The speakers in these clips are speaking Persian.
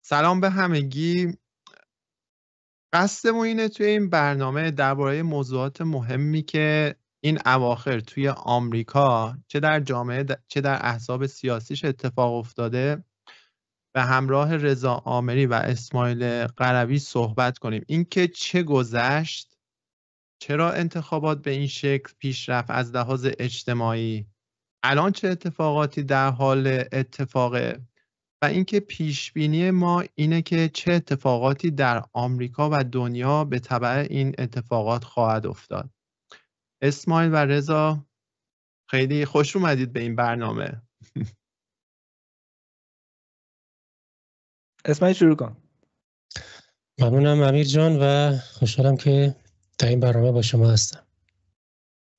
سلام به همگی. قصدمون اینه توی این برنامه درباره موضوعات مهمی که این اواخر توی آمریکا چه در جامعه چه در احزاب سیاسیش اتفاق افتاده به همراه رضا عامری و اسماعیل قروی صحبت کنیم. اینکه چه گذشت، چرا انتخابات به این شکل پیش رفت از لحاظ اجتماعی، الان چه اتفاقاتی در حال اتفاقه و اینکه پیش بینی ما اینه که چه اتفاقاتی در آمریکا و دنیا به تبع این اتفاقات خواهد افتاد. اسماعیل و رضا خیلی خوش اومدید به این برنامه. اسماعیل شروع کن. ممنونم امیر جان و خوشحالم که در این برنامه با شما هستم.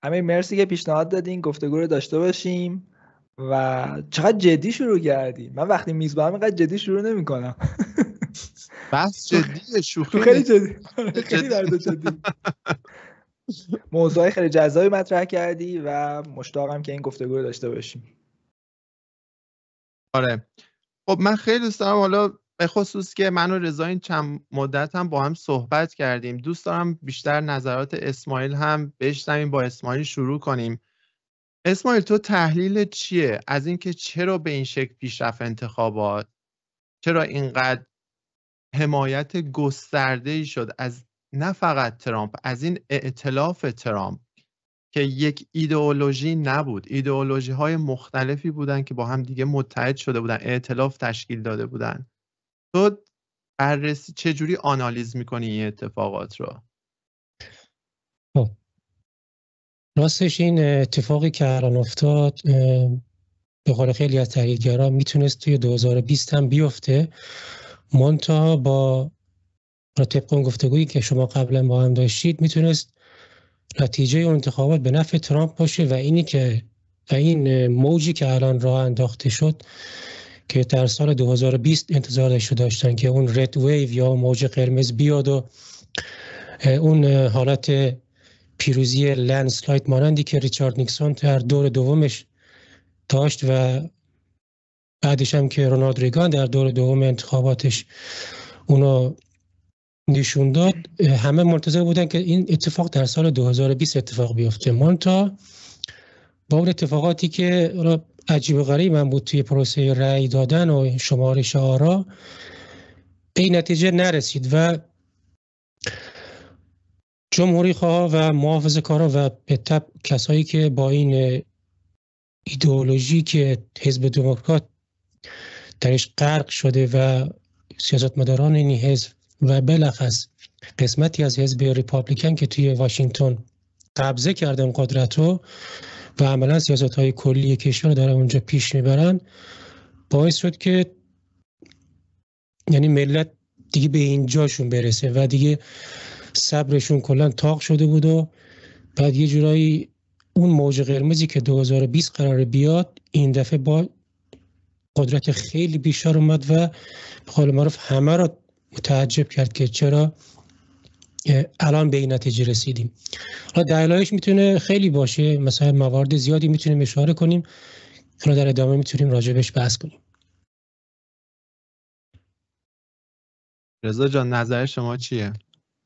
امیر مرسی که پیشنهاد دادین گفتگو رو داشته باشیم و چقدر جدی شروع کردی. من وقتی میزبانم اینقدر جدی شروع نمی‌کنم. بس جدیه، شوخی خیلی جدی. خیلی درد جدی. موضوعی خیلی جذابی مطرح کردی و مشتاقم که این گفتگو رو داشته باشیم. آره. خب من خیلی دوست دارم، حالا به خصوص که من و رضا این چند مدت هم با هم صحبت کردیم، دوست دارم بیشتر نظرات اسماعیل هم بشنویم. با اسماعیل شروع کنیم. اسماعیل، تو تحلیل چیه از اینکه چرا به این شکل پیش رفت انتخابات؟ چرا اینقدر حمایت گسترده‌ای شد از نه فقط ترامپ، از این ائتلاف ترامپ که یک ایدئولوژی نبود، ایدئولوژی‌های مختلفی بودن که با هم دیگه متحد شده بودن، ائتلاف تشکیل داده بودن. تو بررسی چجوری آنالیز می‌کنی این اتفاقات رو؟ راستش این اتفاقی که الان افتاد به قول خیلی از تحلیلگران میتونست توی 2020 هم بیفته، منتها با طبق اون گفتگویی که شما قبلا با هم داشتید میتونست نتیجه اون انتخابات به نفع ترامپ باشه و این موجی که الان راه انداخته شد که در سال 2020 انتظارش داشتن که اون رد ویو یا موج قرمز بیاد و اون حالت پیروزی لندسلاید مانندی که ریچارد نیکسون در دور دومش داشت و بعدش هم که رونالد ریگان در دور دوم انتخاباتش اونو نشون داد، همه منتظر بودن که این اتفاق در سال 2020 اتفاق بیفته. منتها با اون اتفاقاتی که عجیب و غریب من بود توی پروسه رأی دادن و شمارش آرا، به این نتیجه نرسید و جمهوری خواه و محافظه‌کارا و به تبع کسایی که با این ایدئولوژی که حزب دموکرات درش غرق شده و سیاستمداران این حزب و بالاخص قسمتی از حزب ریپابلیکن که توی واشنگتن قبضه کردن قدرت رو و عملا سیاست‌های کلی کشور داره اونجا پیش میبرن، باعث شد که یعنی ملت دیگه به اینجاشون برسه و دیگه صبرشون کلا تاق شده بود و بعد یه جورایی اون موج قرمزی که 2020 قراره بیاد این دفعه با قدرت خیلی بیشتر اومد و به قول معروف همه را متعجب کرد که چرا الان به این نتیجه رسیدیم. حالا دلایلش میتونه خیلی باشه، مثلا موارد زیادی میتونیم اشاره کنیم، حالا در ادامه میتونیم راجبش بحث کنیم. رضا جان نظر شما چیه؟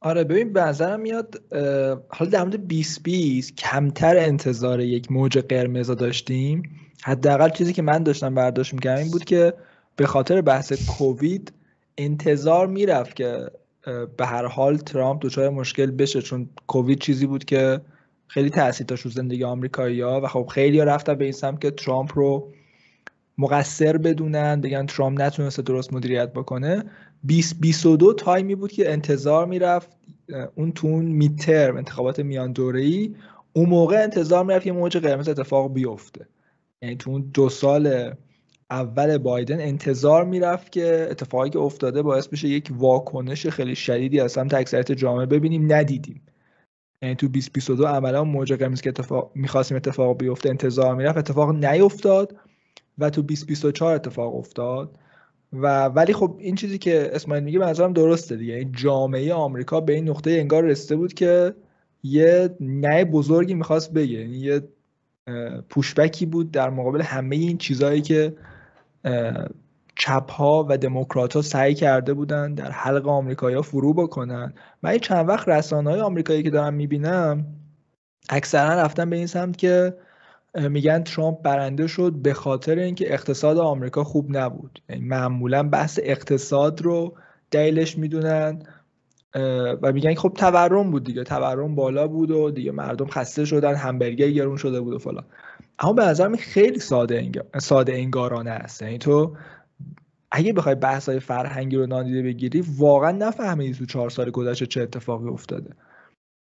آره ببین، به نظرم میاد حالا در مورد 2020 کمتر انتظار یک موج قرمز داشتیم. حداقل چیزی که من داشتم برداشت می‌کردم این بود که به خاطر بحث کووید انتظار میرفت که به هر حال ترامپ دچار مشکل بشه، چون کووید چیزی بود که خیلی تاثیر داشت رو زندگی آمریکایی‌ها و خب خیلی‌ها رفتن به این سمت که ترامپ رو مقصر بدونن، بگن ترامپ نتونسته درست مدیریت بکنه. 2022 تایمی بود که انتظار میرفت اون تون میدترم انتخابات میان دوره‌ای، اون موقع انتظار میرفت یه موج قرمز اتفاق بیفته. یعنی تو اون 2 سال اول بایدن انتظار میرفت که اتفاقی که افتاده باعث بشه یک واکنش خیلی شدیدی از سمت اکثریت جامعه ببینیم، ندیدیم. یعنی تو 2022 عملا موج قرمز که می‌خواستیم اتفاق بیفته انتظار میرفت، اتفاق نیفتاد و تو 2024 اتفاق افتاد. ولی خب این چیزی که اسماعیل میگه به نظرم درسته دیگه. این جامعه آمریکا به این نقطه انگار رسیده بود که یه نه بزرگی میخواست بگه، یعنی یه پوشبکی بود در مقابل همه این چیزایی که چپ ها و دموکرات ها سعی کرده بودن در حلق آمریکایی‌ها فرو بکنن. من این چند وقت رسانه‌های آمریکایی که دارم میبینم اکثرا رفتن به این سمت که میگن ترامپ برنده شد به خاطر اینکه اقتصاد آمریکا خوب نبود. یعنی معمولا بحث اقتصاد رو دلیلش میدونن و میگن خب تورم بود دیگه، تورم بالا بود و دیگه مردم خسته شدن، همبرگر گرون شده بود و فلان. اما به نظر من خیلی ساده انگارانه است. یعنی تو اگه بخوای بحث‌های فرهنگی رو نادیده بگیری واقعا نفهمیدی تو 4 سال گذشته چه اتفاقی افتاده.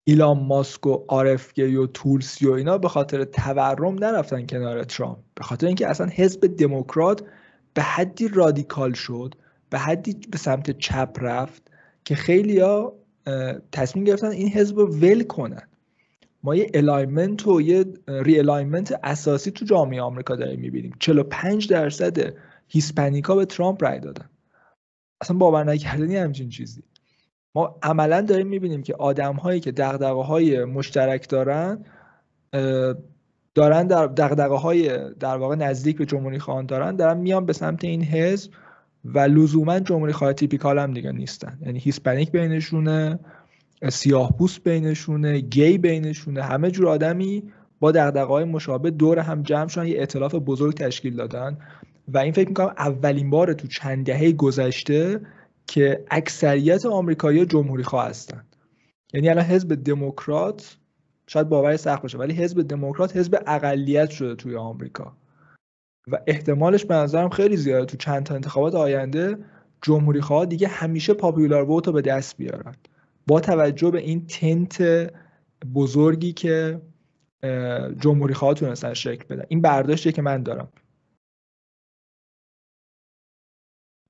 ایلان ماسک و RFK و تولسی و اینا به خاطر تورم نرفتن کنار ترامپ، به خاطر اینکه اصلا حزب دموکرات به حدی رادیکال شد، به حدی به سمت چپ رفت که خیلیا تصمیم گرفتن این حزب رو ول کنن. ما یه الاینمنت و یه ری الاینمنت اساسی تو جامعه آمریکا داریم میبینیم. 45% هیسپانیکا به ترامپ رای دادن. اصلا باور نکردنی همچین چیزی. ما عملا داریم میبینیم که آدم‌هایی که دغدغه‌های مشترک دارن در دغدغه‌های در واقع نزدیک به جمهوری خواهان دارن میان به سمت این حزب و لزوما جمهوری خواه تیپیکال هم دیگه نیستن. یعنی هیسپانیک بینشونه، سیاه‌پوست بینشونه، گی بینشونه، همه جور آدمی با دغدغه‌های مشابه دور هم جمع شدن، یه ائتلاف بزرگ تشکیل دادن. و این فکر می‌کنم اولین بار تو چند دهه گذشته که اکثریت آمریکایی‌ها جمهوری خواه هستن. یعنی الان حزب دموکرات، شاید باورش سخت باشه ولی حزب دموکرات حزب اقلیت شده توی آمریکا و احتمالش به نظرم خیلی زیاده تو چند تا انتخابات آینده جمهوری خواه دیگه همیشه پاپولار ووت رو به دست بیارن، با توجه به این تنت بزرگی که جمهوری خواه تونستن شکل بدن. این برداشتی که من دارم.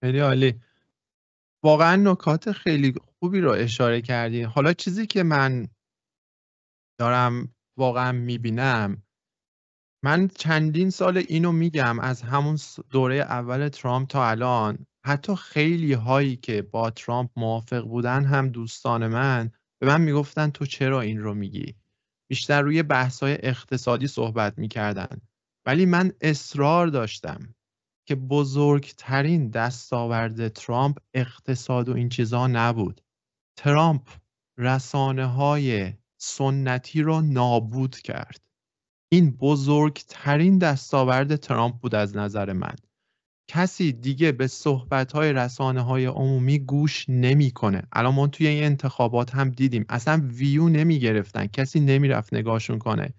خیلی عالی، واقعا نکات خیلی خوبی رو اشاره کردی. حالا چیزی که من دارم واقعا میبینم، من چندین سال اینو میگم از همون دوره اول ترامپ تا الان، حتی خیلی هایی که با ترامپ موافق بودن هم دوستان من به من میگفتن تو چرا این رو میگی؟ بیشتر روی بحث‌های اقتصادی صحبت میکردن، ولی من اصرار داشتم که بزرگترین دستاورد ترامپ اقتصاد و این چیزا نبود. ترامپ رسانه‌های سنتی رو نابود کرد. این بزرگترین دستاورد ترامپ بود از نظر من. کسی دیگه به صحبت‌های رسانه‌های عمومی گوش نمی‌کنه. الان ما توی این انتخابات هم دیدیم اصلا ویو نمی‌گرفتن، کسی نمی‌رفت نگاهشون کنه.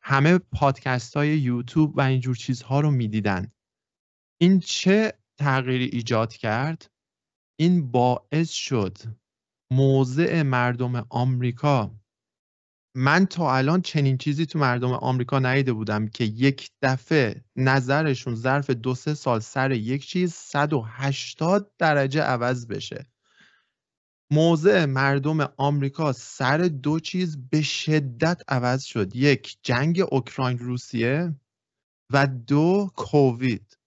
همه پادکست‌های یوتیوب و اینجور چیزها رو می‌دیدن. این چه تغییری ایجاد کرد؟ این باعث شد موضع مردم آمریکا، من تا الان چنین چیزی تو مردم آمریکا ندیده بودم که یک دفعه نظرشون ظرف 2-3 سال سر یک چیز 180 درجه عوض بشه. موضع مردم آمریکا سر 2 چیز به شدت عوض شد. 1 جنگ اوکراین روسیه و 2 کووید.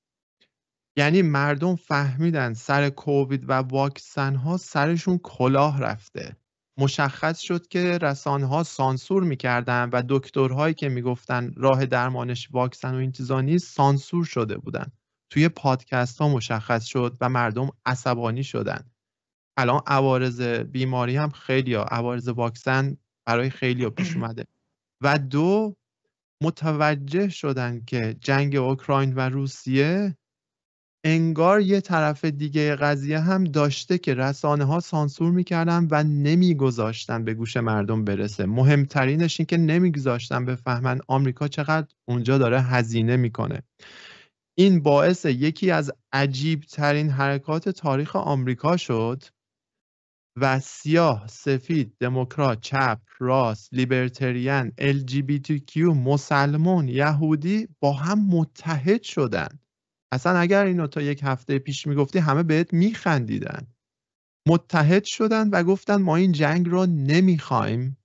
یعنی مردم فهمیدن سر کووید و واکسن ها سرشون کلاه رفته. مشخص شد که رسانه ها سانسور میکردن و دکترهایی که میگفتن راه درمانش واکسن و این چیزا نیست سانسور شده بودن. توی پادکست ها مشخص شد و مردم عصبانی شدن. الان عوارض بیماری هم عوارض واکسن برای خیلی ها پیش اومده. و 2 متوجه شدن که جنگ اوکراین و روسیه انگار یه طرف دیگه قضیه هم داشته که رسانه ها سانسور میکردن و نمیگذاشتن به گوش مردم برسه. مهمترینش این که نمیگذاشتن بفهمن آمریکا چقدر اونجا داره هزینه میکنه. این باعث یکی از عجیب ترین حرکات تاریخ آمریکا شد و سیاه، سفید، دموکرات، چپ، راست، لیبرتریان، LGBTQ، مسلمان، یهودی با هم متحد شدن. اصلا اگر اینو تا یک هفته پیش میگفتی همه بهت میخندیدن. متحد شدن و گفتن ما این جنگ رو نمیخوایم،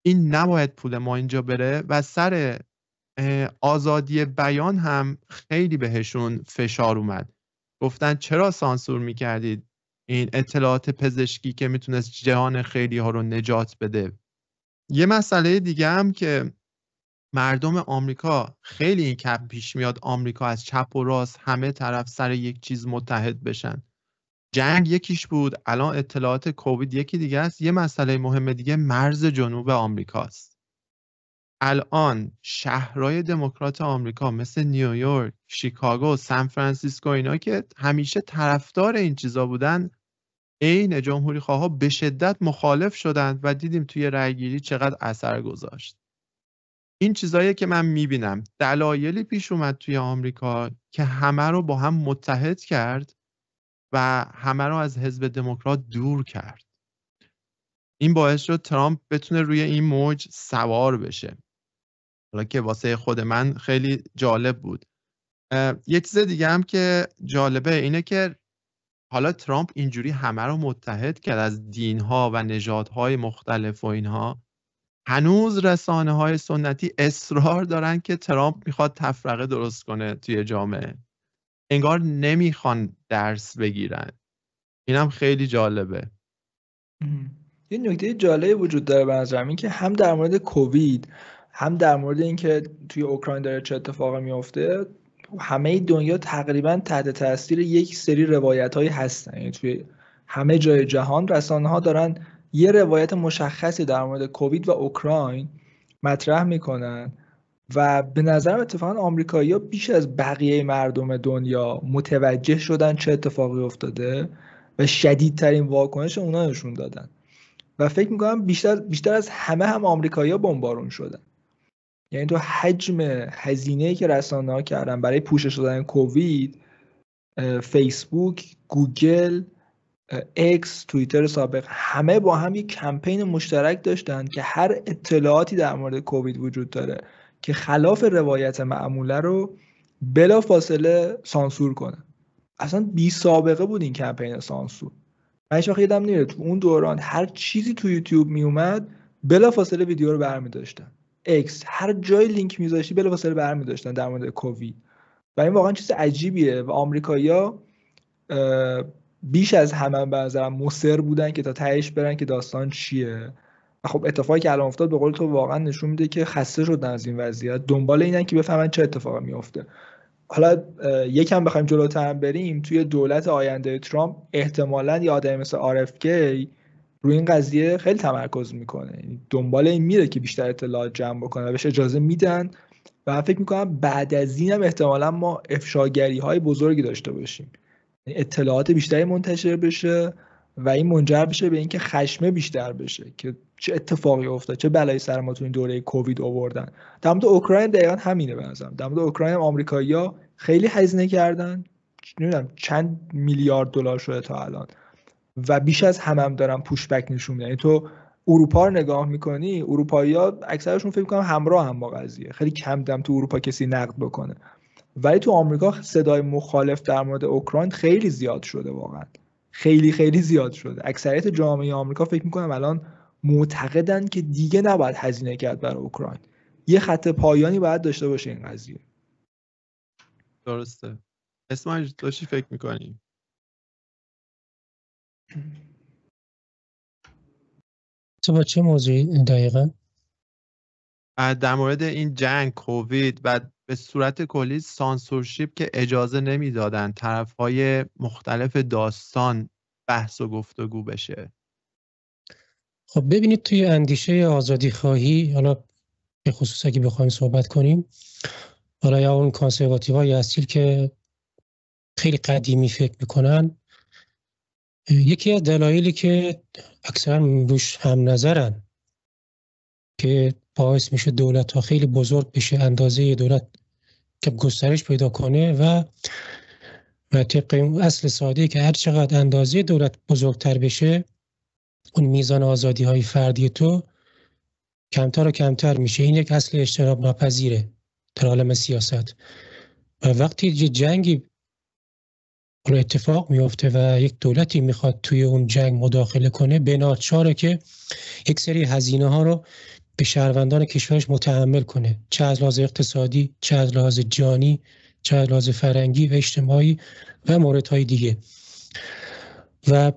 این نباید پول ما اینجا بره. و سر آزادی بیان هم خیلی بهشون فشار اومد. گفتن چرا سانسور میکردید این اطلاعات پزشکی که میتونست جهان خیلی ها رو نجات بده. یه مسئله دیگه هم که مردم آمریکا خیلی این کم پیش میاد آمریکا از چپ و راست همه طرف سر یک چیز متحد بشن. جنگ یکیش بود، الان اطلاعات کووید یکی دیگه است. یه مسئله مهم دیگه مرز جنوب آمریکاست. الان شهرهای دموکرات آمریکا مثل نیویورک، شیکاگو، سان فرانسیسکو، اینا که همیشه طرفدار این چیزا بودن، عین جمهوری خواها به شدت مخالف شدند و دیدیم توی رأیگیری چقدر اثر گذاشت. این چیزایی که من میبینم دلایلی پیش اومد توی آمریکا که همه رو با هم متحد کرد و همه رو از حزب دموکرات دور کرد. این باعث شد ترامپ بتونه روی این موج سوار بشه. حالا که واسه خود من خیلی جالب بود. یه چیز دیگه هم که جالبه اینه که حالا ترامپ اینجوری همه رو متحد کرد از دینها و نژادهای مختلف و اینها، هنوز رسانه‌های سنتی اصرار دارن که ترامپ میخواد تفرقه درست کنه توی جامعه. انگار نمیخوان درس بگیرن. اینم خیلی جالبه. یه نکته جالبی وجود داره به نظرم، این که هم در مورد کووید هم در مورد اینکه توی اوکراین داره چه اتفاقی میفته، همه دنیا تقریبا تحت تاثیر یک سری روایت‌هایی هستن. یعنی توی همه جای جهان رسانه‌ها دارن یه روایت مشخصی در مورد کووید و اوکراین مطرح میکنن و به نظرم اتفاقا آمریکایی‌ها بیش از بقیه مردم دنیا متوجه شدن چه اتفاقی افتاده و شدیدترین واکنش اونا نشون دادن و فکر میکنم بیشتر از همه هم آمریکایی‌ها بمبارون شدن. یعنی تو حجم هزینه‌ای که رسانه‌ها کردن برای پوشش دادن کووید، فیسبوک، گوگل، اکس، توییتر سابق، همه با هم یک کمپین مشترک داشتن که هر اطلاعاتی در مورد کووید وجود داره که خلاف روایت معموله رو بلا فاصله سانسور کنن. اصلا بی سابقه بود این کمپین سانسور. من هیچ وقت یادم نمیاد تو اون دوران هر چیزی تو یوتیوب می اومد بلا فاصله ویدیو رو برمی داشتن. اکس هر جای لینک میذاشتی بلا فاصله برمی داشتن در مورد کووید و این واقعا چیز عجیبیه و آمریکایی‌ها بیش از همه به نظرم مصر بودن که تا تهش برن که داستان چیه. و خب اتفاقی که الان افتاد به قول تو واقعا نشون میده که خسته شدن از این وضعیت، دنبال اینن که بفهمن چه اتفاقی میفته. حالا یکم بخوایم جلوتر بریم، توی دولت آینده ترامپ احتمالاً یه آدمی مثل RFK روی این قضیه خیلی تمرکز میکنه، یعنی دنبال این میره که بیشتر اطلاعات جمع بکنه و بهش اجازه میدن و فکر میکنم بعد از این هم احتمالاً ما افشاگری های بزرگی داشته باشیم، اطلاعات بیشتری منتشر بشه و این منجر بشه به اینکه خشم بیشتر بشه که چه اتفاقی افتاد، چه بلایی سر ما تو این دوره کووید آوردن. در مورد اوکراین دقیقاً همینه به نظرم. در مورد اوکراین آمریکایی‌ها خیلی هزینه کردن، نمیدونم چند میلیارد دلار شده تا الان و بیش از هم دارن پوش بک نشون میدن. تو اروپا رو نگاه میکنی، اروپایی‌ها اکثرشون فکر می‌کنم همراه هم با قضیه، خیلی کم دم تو اروپا کسی نقد بکنه، ولی تو آمریکا صدای مخالف در مورد اوکراین خیلی زیاد شده، واقعا خیلی خیلی زیاد شده. اکثریت جامعه آمریکا فکر میکنم الان معتقدن که دیگه نباید هزینه کرد برای اوکراین، یه خط پایانی باید داشته باشه این قضیه. درسته. اسماعیل داشتی فکر میکنی؟ تو با چه موضوعی دقیقاً؟ در مورد این جنگ کووید و به صورت کلی سانسورشیپ که اجازه نمیدادن طرف‌های مختلف داستان بحث و گفتگو بشه. خب ببینید توی اندیشه آزادی خواهی، حالا به خصوص اگه بخوایم صحبت کنیم، حالا یا اون کانسرواتیوهای اصیل که خیلی قدیمی فکر میکنن، یکی از دلایلی که اکثرا روش هم نظرن که باعث میشه دولت ها خیلی بزرگ بشه، اندازه دولت که گسترش پیدا کنه و طبق اون اصل ساده که هر چقدر اندازه دولت بزرگتر بشه اون میزان آزادی های فردی تو کمتر و کمتر میشه. این یک اصل اجتناب ناپذیره در عالم سیاست و وقتی یه جنگی اتفاق میفته و یک دولتی میخواد توی اون جنگ مداخله کنه، به ناچاره که یک سری هزینه ها رو به شهروندان کشورش متحمل کنه، چه از لحاظ اقتصادی، چه از لحاظ جانی، چه از لحاظ فرهنگی و اجتماعی و موردهای دیگه. و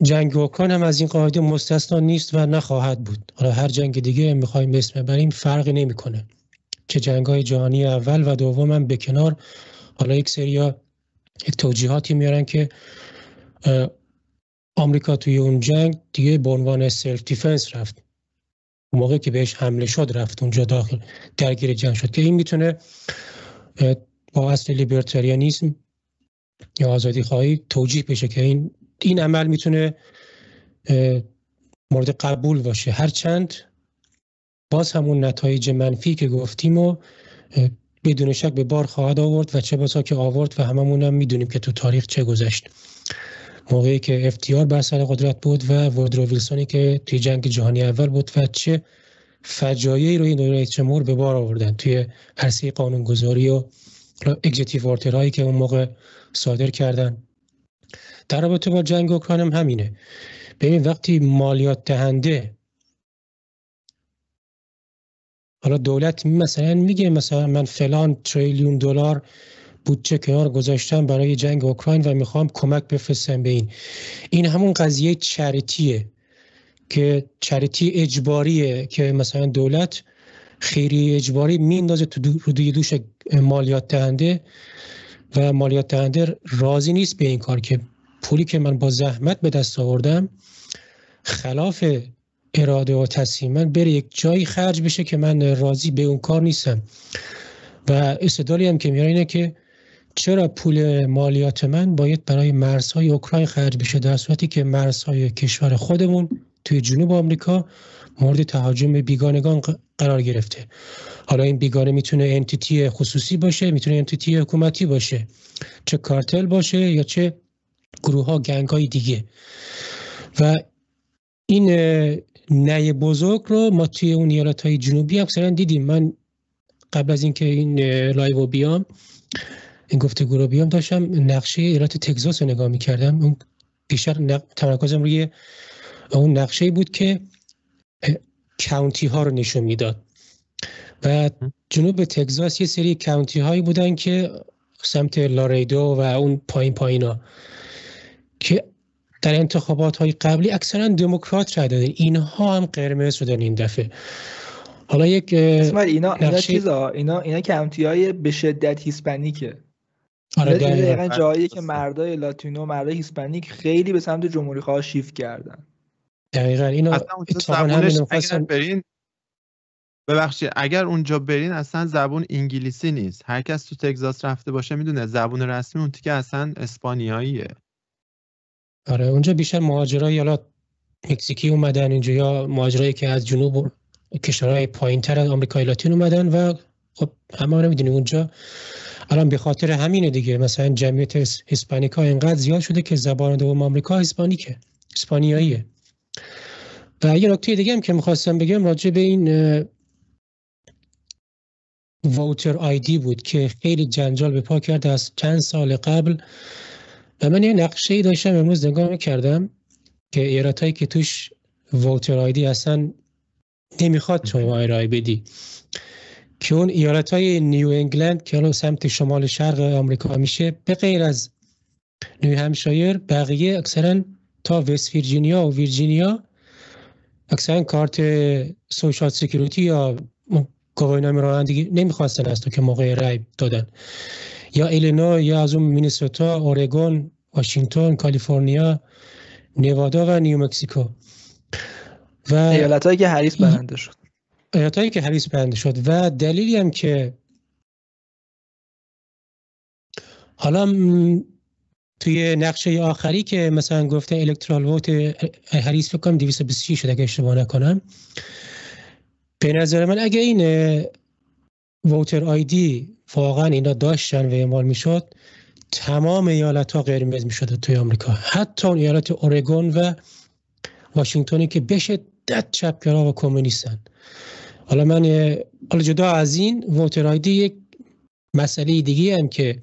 جنگ اوکراین هم از این قاعده مستثنا نیست و نخواهد بود. حالا هر جنگ دیگه میخوایم اسم ببریم فرقی نمیکنه. که جنگ‌های جهانی اول و دوم هم به کنار، حالا یک توجیهاتی میارن که آمریکا توی اون جنگ دیگه به عنوان سلف دیفنس رفت، موقعی که بهش حمله شد رفت اونجا داخل درگیر جنگ شد، که این میتونه با اصل لیبرتاریانیسم یا آزادی خواهی توجیه بشه که این عمل میتونه مورد قبول باشه، هرچند باز همون نتایج منفی که گفتیم و بدون شک به بار خواهد آورد و چه بسا که آورد و هممون هم میدونیم که تو تاریخ چه گذشت، موقعی که FDR بر سر قدرت بود و وودرو ویلسونی که توی جنگ جهانی اول بود و چه فجایعی رو این دو رئیس جمهور به بار آوردن توی عرصه قانونگذاری و اگزیکتیو اوردرهایی که اون موقع صادر کردن. در رابطه با جنگ اوکراین هم همینه. ببین وقتی مالیات دهنده، حالا دولت مثلا میگه مثلا من فلان تریلیون دلار بودجه کنار گذاشتم برای جنگ اوکراین و میخوام کمک بفرستم به این همون قضیه چریتیه که چریتی اجباریه که مثلا دولت خیری اجباری میندازه تو روی دوش مالیات دهنده و مالیات دهنده راضی نیست به این کار که پولی که من با زحمت به دست آوردم خلاف اراده و تصمیم من بره یک جایی خرج بشه که من راضی به اون کار نیستم. و استدلالی هم که میاره اینه که چرا پول مالیات من باید برای مرزهای اوکراین خرج بشه در صورتی که مرزهای کشور خودمون توی جنوب آمریکا مورد تهاجم بیگانگان قرار گرفته. حالا این بیگانه میتونه انتیتی خصوصی باشه، میتونه انتیتی حکومتی باشه، چه کارتل باشه یا چه گروه ها گنگ های دیگه. و این نه بزرگ رو ما توی اون ایالت های جنوبی اکثرا دیدیم. من قبل از اینکه این لایو بیام، این گفتگو رو بیام، داشتم نقشه ایالت تگزاس رو نگاه می‌کردم. اون بیشتر تمرکزم روی اون نقشه‌ای بود که کانتی ها رو نشون میداد و جنوب تگزاس یه سری کانتی هایی بودن که سمت لاریدو و اون پایینا که در انتخابات های قبلی اکثرا دموکرات رای دادن، اینها هم قرمز شدن این دفعه. حالا یک اینا کانتی های به شدت هیسپانیکه. آره دقیقاً جایی که مردای لاتینو، مردای هیسپانیک خیلی به سمت جمهوری خواه شیفت کردن. دقیقاً اینا اگر اونجا برین اصلا زبون انگلیسی نیست. هر کس تو تگزاس رفته باشه میدونه زبون رسمی اون تیکه اصلا اسپانیاییه. آره اونجا بیشتر مهاجرای حالا مکزیکی اومدن اینجا یا مهاجرایی که از جنوب و کشورهای پایین‌تر از آمریکای لاتین اومدن و خب همه میدونیم اونجا الان به خاطر همینه دیگه، مثلا جمعیت هیسپانیکا اینقدر زیاد شده که زبان دوم آمریکا اسپانیاییه. و یه نکته دیگه هم که می‌خواستم بگم راجع به این ووتر آیدی بود که خیلی جنجال به پا کرد از چند سال قبل. و من یه نقشه‌ای داشتم امروز نگاه می‌کردم که ایالتایی که توش ووتر آیدی اصلا نمیخواد شما رای بدی، که اون ایالت‌های نیو انگلند که الان سمت شمال شرق آمریکا میشه، به غیر از نیو همشایر بقیه اکثرا تا وست ویرجینیا و ویرجینیا اکثرا کارت سوشال سکیوریتی یا گواهینامه رانندگی نمیخواستن از تو که موقع رای دادن. یا ایلینوی یا از اون مینیسوتا، اورگون، واشنگتن، کالیفرنیا، نوادا و نیو مکزیکو و ایالتایی که هریس برنده شد. ایالتایی که هریس برنده شد. و دلیلی هم که حالا توی نقشه آخری که مثلا گفته الکترال ووت هریس فکر کنم 226 شد اگه اشتباه نکنم، به نظر من اگه این ووتر آیدی واقعا اینا داشتن و اعمال میشد، تمام ایالت‌ها قرمز میشد توی آمریکا، حتی اون ایالت اورگون و واشنگتنی که به شدت چپگرا و کمونیستن. حالا جدا از این ووتر آیدی یک مسئله دیگه هم که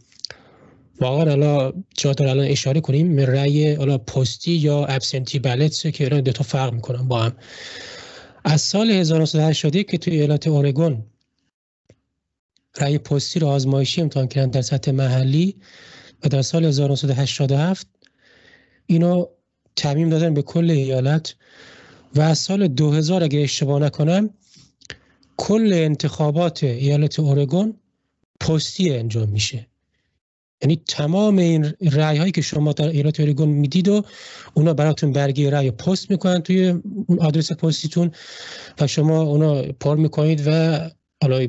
واقعا الان جا داره الان اشاره کنیم، رأی حالا پستی یا ابسنتی بالتس که اینا دو تا فرق میکنن با هم. از سال 1980 که توی ایالت اورگون رأی پستی رو آزمایشی امتحان کردن در سطح محلی و در سال 1987 اینو تعمیم دادن به کل ایالت و از سال 2000 اگه اشتباه نکنم کل انتخابات ایالت اورگون پستی انجام میشه. یعنی تمام این رأی هایی که شما در ایالت اورگون میدید و اونا براتون برگه رأی پست میکنن توی اون آدرس پستیتون و شما اونا پر میکنید و حالا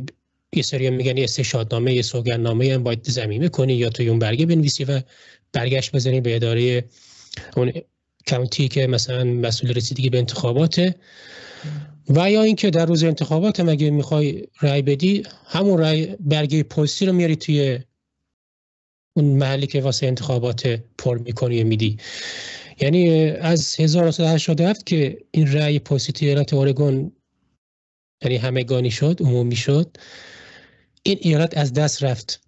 یه سری میگن یه استشهادنامه، یه سوگندنامه هم باید ضمیمه کنی یا توی اون برگه بنویسی و برگشت بزنی به اداره اون کانتی که مثلا مسئول رسیدگی به انتخاباته. و یا اینکه در روز انتخابات هم اگه میخوای رأی بدی همون رأی برگه پستی رو میاری توی اون محلی که واسه انتخابات پر میکنی و میدی. یعنی از 1987 که این رأی پستی توی ایالت اورگون یعنی همگانی شد، عمومی شد، این ایالت از دست رفت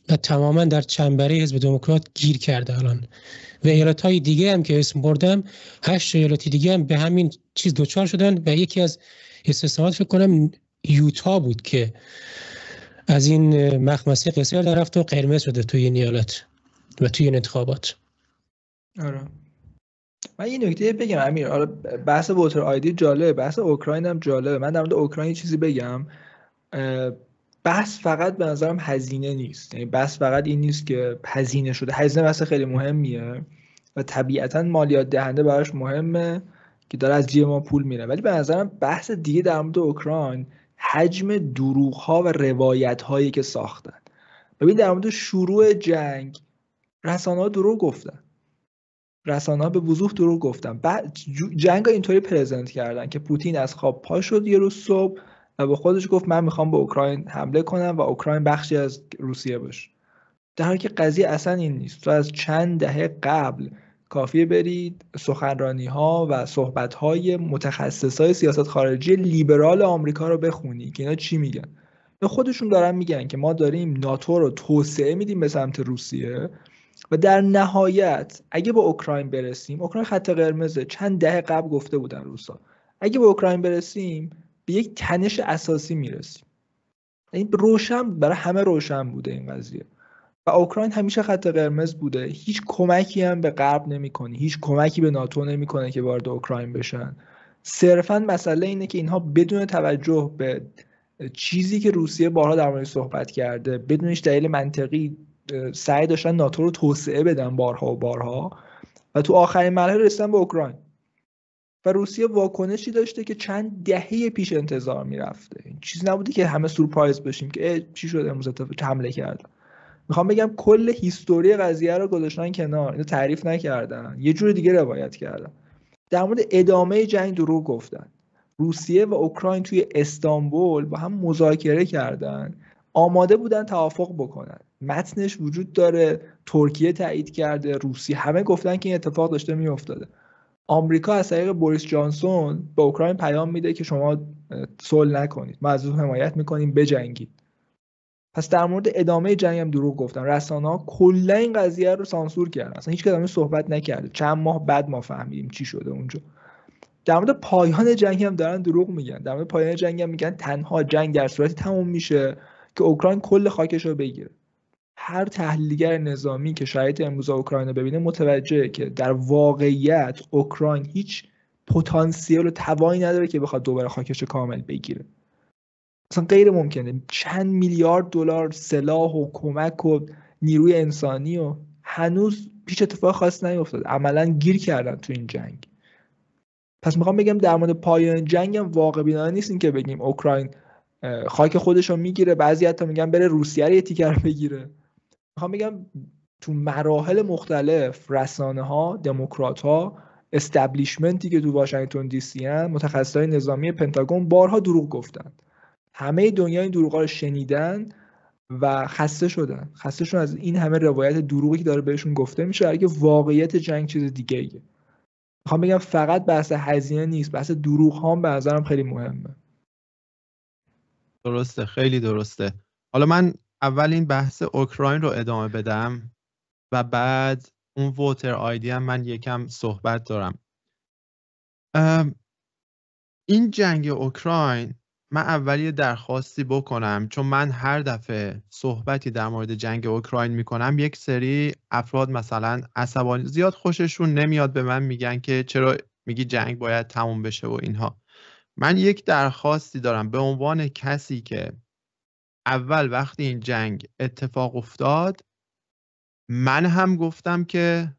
و تماما در چنبره حزب دموکرات گیر کرده الان. و ایالت‌های دیگه هم که اسم بردم 8 ایالت دیگه هم به همین چیز دوچار شدن و یکی از استثناءات فکر کنم یوتا بود که از این مخمسه قصر در رفت و قرمز شده توی این ایالت و توی این انتخابات. آره من یه نکته بگم امیر، آره بحث ووتر آیدی جالبه، بحث اوکراین هم جالبه. من در مورد اوکراین چیزی بگم، بحث فقط به نظرم هزینه نیست. یعنی بحث فقط این نیست که هزینه شده، هزینه بحث خیلی مهمیه و طبیعتاً مالیات دهنده براش مهمه که داره از جیب ما پول میره، ولی به نظرم بحث دیگه در مورد اوکراین حجم دروغ‌ها و روایت‌هایی که ساختن. ببین در مورد شروع جنگ رسانه‌ها دروغ گفتن، رسانه‌ها به وضوح دروغ گفتن. بعد جنگ اینطوری پرزنت کردن که پوتین از خواب پا شد یه روز صبح و به خودش گفت من میخوام به اوکراین حمله کنم و اوکراین بخشی از روسیه باشه، در حالی که قضیه اصلا این نیست. تو از چند دهه قبل کافیه برید سخنرانی‌ها و صحبت‌های متخصصای سیاست خارجی لیبرال آمریکا رو بخونی که اینا چی میگن. خودشون دارن میگن که ما داریم ناتو رو توسعه میدیم به سمت روسیه و در نهایت اگه به اوکراین برسیم، اوکراین خط قرمزه، چند دهه قبل گفته بودن روسا، اگه به اوکراین برسیم به یک تنش اساسی میرسیم. این روشن برای همه روشن بوده این قضیه و اوکراین همیشه خط قرمز بوده. هیچ کمکی هم به غرب نمیکنه، هیچ کمکی به ناتو نمیکنه که وارد اوکراین بشن. صرفا مسئله اینه که اینها بدون توجه به چیزی که روسیه بارها در موردش صحبت کرده، بدون هیچ دلیل منطقی سعی داشتن ناتو رو توسعه بدن بارها و بارها و تو آخرین مرحله رسیدن به اوکراین و روسیه واکنشی داشته که چند دهه پیش انتظار میرفته. این چیز نبوده که همه سورپرایز بشیم که چی شد امروز حمله کردن. میخوام بگم کل هیستوری قضیه رو گذاشتن کنار، اینو تعریف نکردن، یه جور دیگه روایت کردن. در مورد ادامه جنگ دروغ گفتن. روسیه و اوکراین توی استانبول با هم مذاکره کردن، آماده بودن توافق بکنن، متنش وجود داره، ترکیه تایید کرده، روسیه، همه گفتن که این اتفاق داشته میافتاده. آمریکا از طریق بوریس جانسون به اوکراین پیام میده که شما صلح نکنید، ما ازتون حمایت میکنیم، بجنگید. پس در مورد ادامه جنگ هم دروغ گفتن. رسانه‌ها کلا این قضیه رو سانسور کردن، اصلا هیچ کدوم صحبت نکرده. چند ماه بعد ما فهمیدیم چی شده اونجا. در مورد پایان جنگ هم دارن دروغ میگن. در مورد پایان جنگ هم میگن تنها جنگ در صورتی تموم میشه که اوکراین کل خاکش رو بگیره. هر تحلیلگر نظامی که شرایط امروز اوکراین رو ببینه متوجهه که در واقعیت اوکراین هیچ پتانسیل و توانی نداره که بخواد دوباره خاکش کامل بگیره. اصلا غیر ممکنه. چند میلیارد دلار سلاح و کمک و نیروی انسانی و هنوز هیچ اتفاق خاصی نیفتاده. عملاً گیر کردن تو این جنگ. پس میخوام بگم در مورد پایان جنگ هم واقع بینانه نیست این که بگیم اوکراین خاک خودش رو میگیره، بعضی حتی میگن بره روسیه رو یه تیکر بگیره. میخوام بگم تو مراحل مختلف رسانه‌ها، دموکرات‌ها، استبلیشمنتی که تو واشنگتن دی سی ان، متخصصای نظامی پنتاگون بارها دروغ گفتن. همه دنیا این دروغا رو شنیدن و خسته شدن از این همه روایت دروغی که داره بهشون گفته میشه، اگه واقعیت جنگ چیز دیگه ایه. میخوام بگم فقط بحث هزینه نیست، بحث دروغ ها هم به نظرم خیلی مهمه. درسته، خیلی درسته. حالا من اول این بحث اوکراین رو ادامه بدم و بعد اون ووتر آیدی هم من یکم صحبت دارم. این جنگ اوکراین، من اول یه درخواستی بکنم، چون من هر دفعه صحبتی در مورد جنگ اوکراین میکنم یک سری افراد مثلا عصبانی، زیاد خوششون نمیاد، به من میگن که چرا میگی جنگ باید تموم بشه و اینها. من یک درخواستی دارم به عنوان کسی که اول وقتی این جنگ اتفاق افتاد من هم گفتم که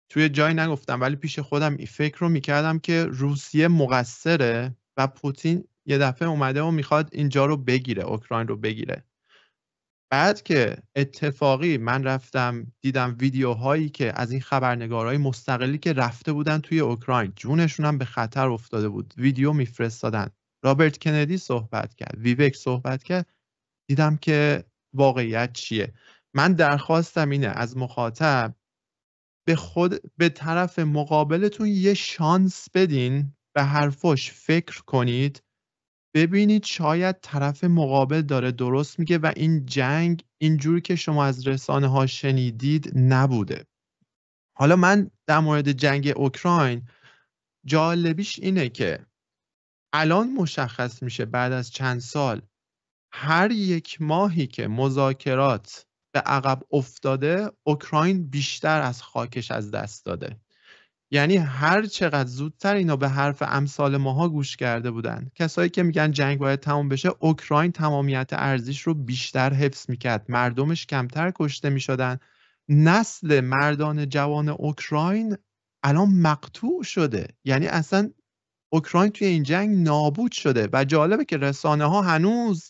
توی جای نگفتم ولی پیش خودم این فکر رو میکردم که روسیه مقصره و پوتین یه دفعه اومده و میخواد اینجا رو بگیره، اوکراین رو بگیره. بعد که اتفاقی من رفتم دیدم ویدیوهایی که از این خبرنگارهای مستقلی که رفته بودن توی اوکراین جونشون هم به خطر افتاده بود ویدیو میفرستادن، رابرت کندی صحبت کرد، ویوک صحبت کرد، دیدم که واقعیت چیه. من درخواستم اینه از مخاطب به طرف مقابلتون یه شانس بدین، به حرفاش فکر کنید، ببینید شاید طرف مقابل داره درست میگه و این جنگ اینجوری که شما از رسانه ها شنیدید نبوده. حالا من در مورد جنگ اوکراین جالبیش اینه که الان مشخص میشه بعد از چند سال هر یک ماهی که مذاکرات به عقب افتاده اوکراین بیشتر از خاکش از دست داده. یعنی هر چقدر زودتر اینا به حرف امثال ماها گوش کرده بودن، کسایی که میگن جنگ باید تمام بشه، اوکراین تمامیت ارزش رو بیشتر حفظ میکرد، مردمش کمتر کشته میشدن. نسل مردان جوان اوکراین الان مقطوع شده، یعنی اصلا اوکراین توی این جنگ نابود شده. و جالبه که رسانه ها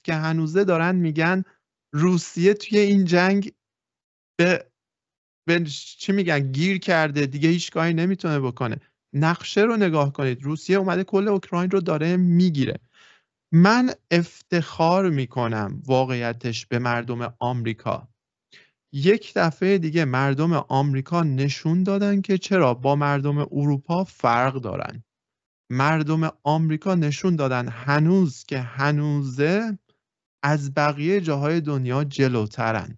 هنوزه دارن میگن روسیه توی این جنگ به چی میگن گیر کرده دیگه، هیچ کاری نمیتونه بکنه. نقشه رو نگاه کنید، روسیه اومده کل اوکراین رو داره میگیره. من افتخار میکنم واقعیتش به مردم آمریکا. یک دفعه دیگه مردم آمریکا نشون دادن که چرا با مردم اروپا فرق دارن. مردم آمریکا نشون دادن هنوز که هنوزه از بقیه جاهای دنیا جلوترن.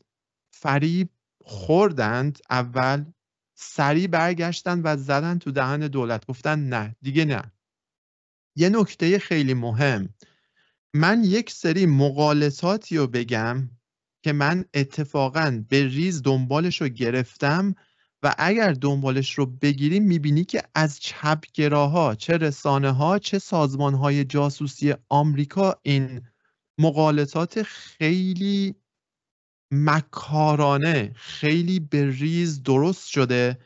فریب خوردند، اول سریع برگشتن و زدن تو دهن دولت، گفتن نه دیگه نه. یه نکته خیلی مهم، من یک سری مغالطاتی رو بگم که من اتفاقاً به ریز دنبالش رو گرفتم و اگر دنبالش رو بگیریم میبینی که از چپگراها، چه رسانه ها چه سازمان های جاسوسی آمریکا، این مغالطات خیلی مکارانه، خیلی به ریز درست شده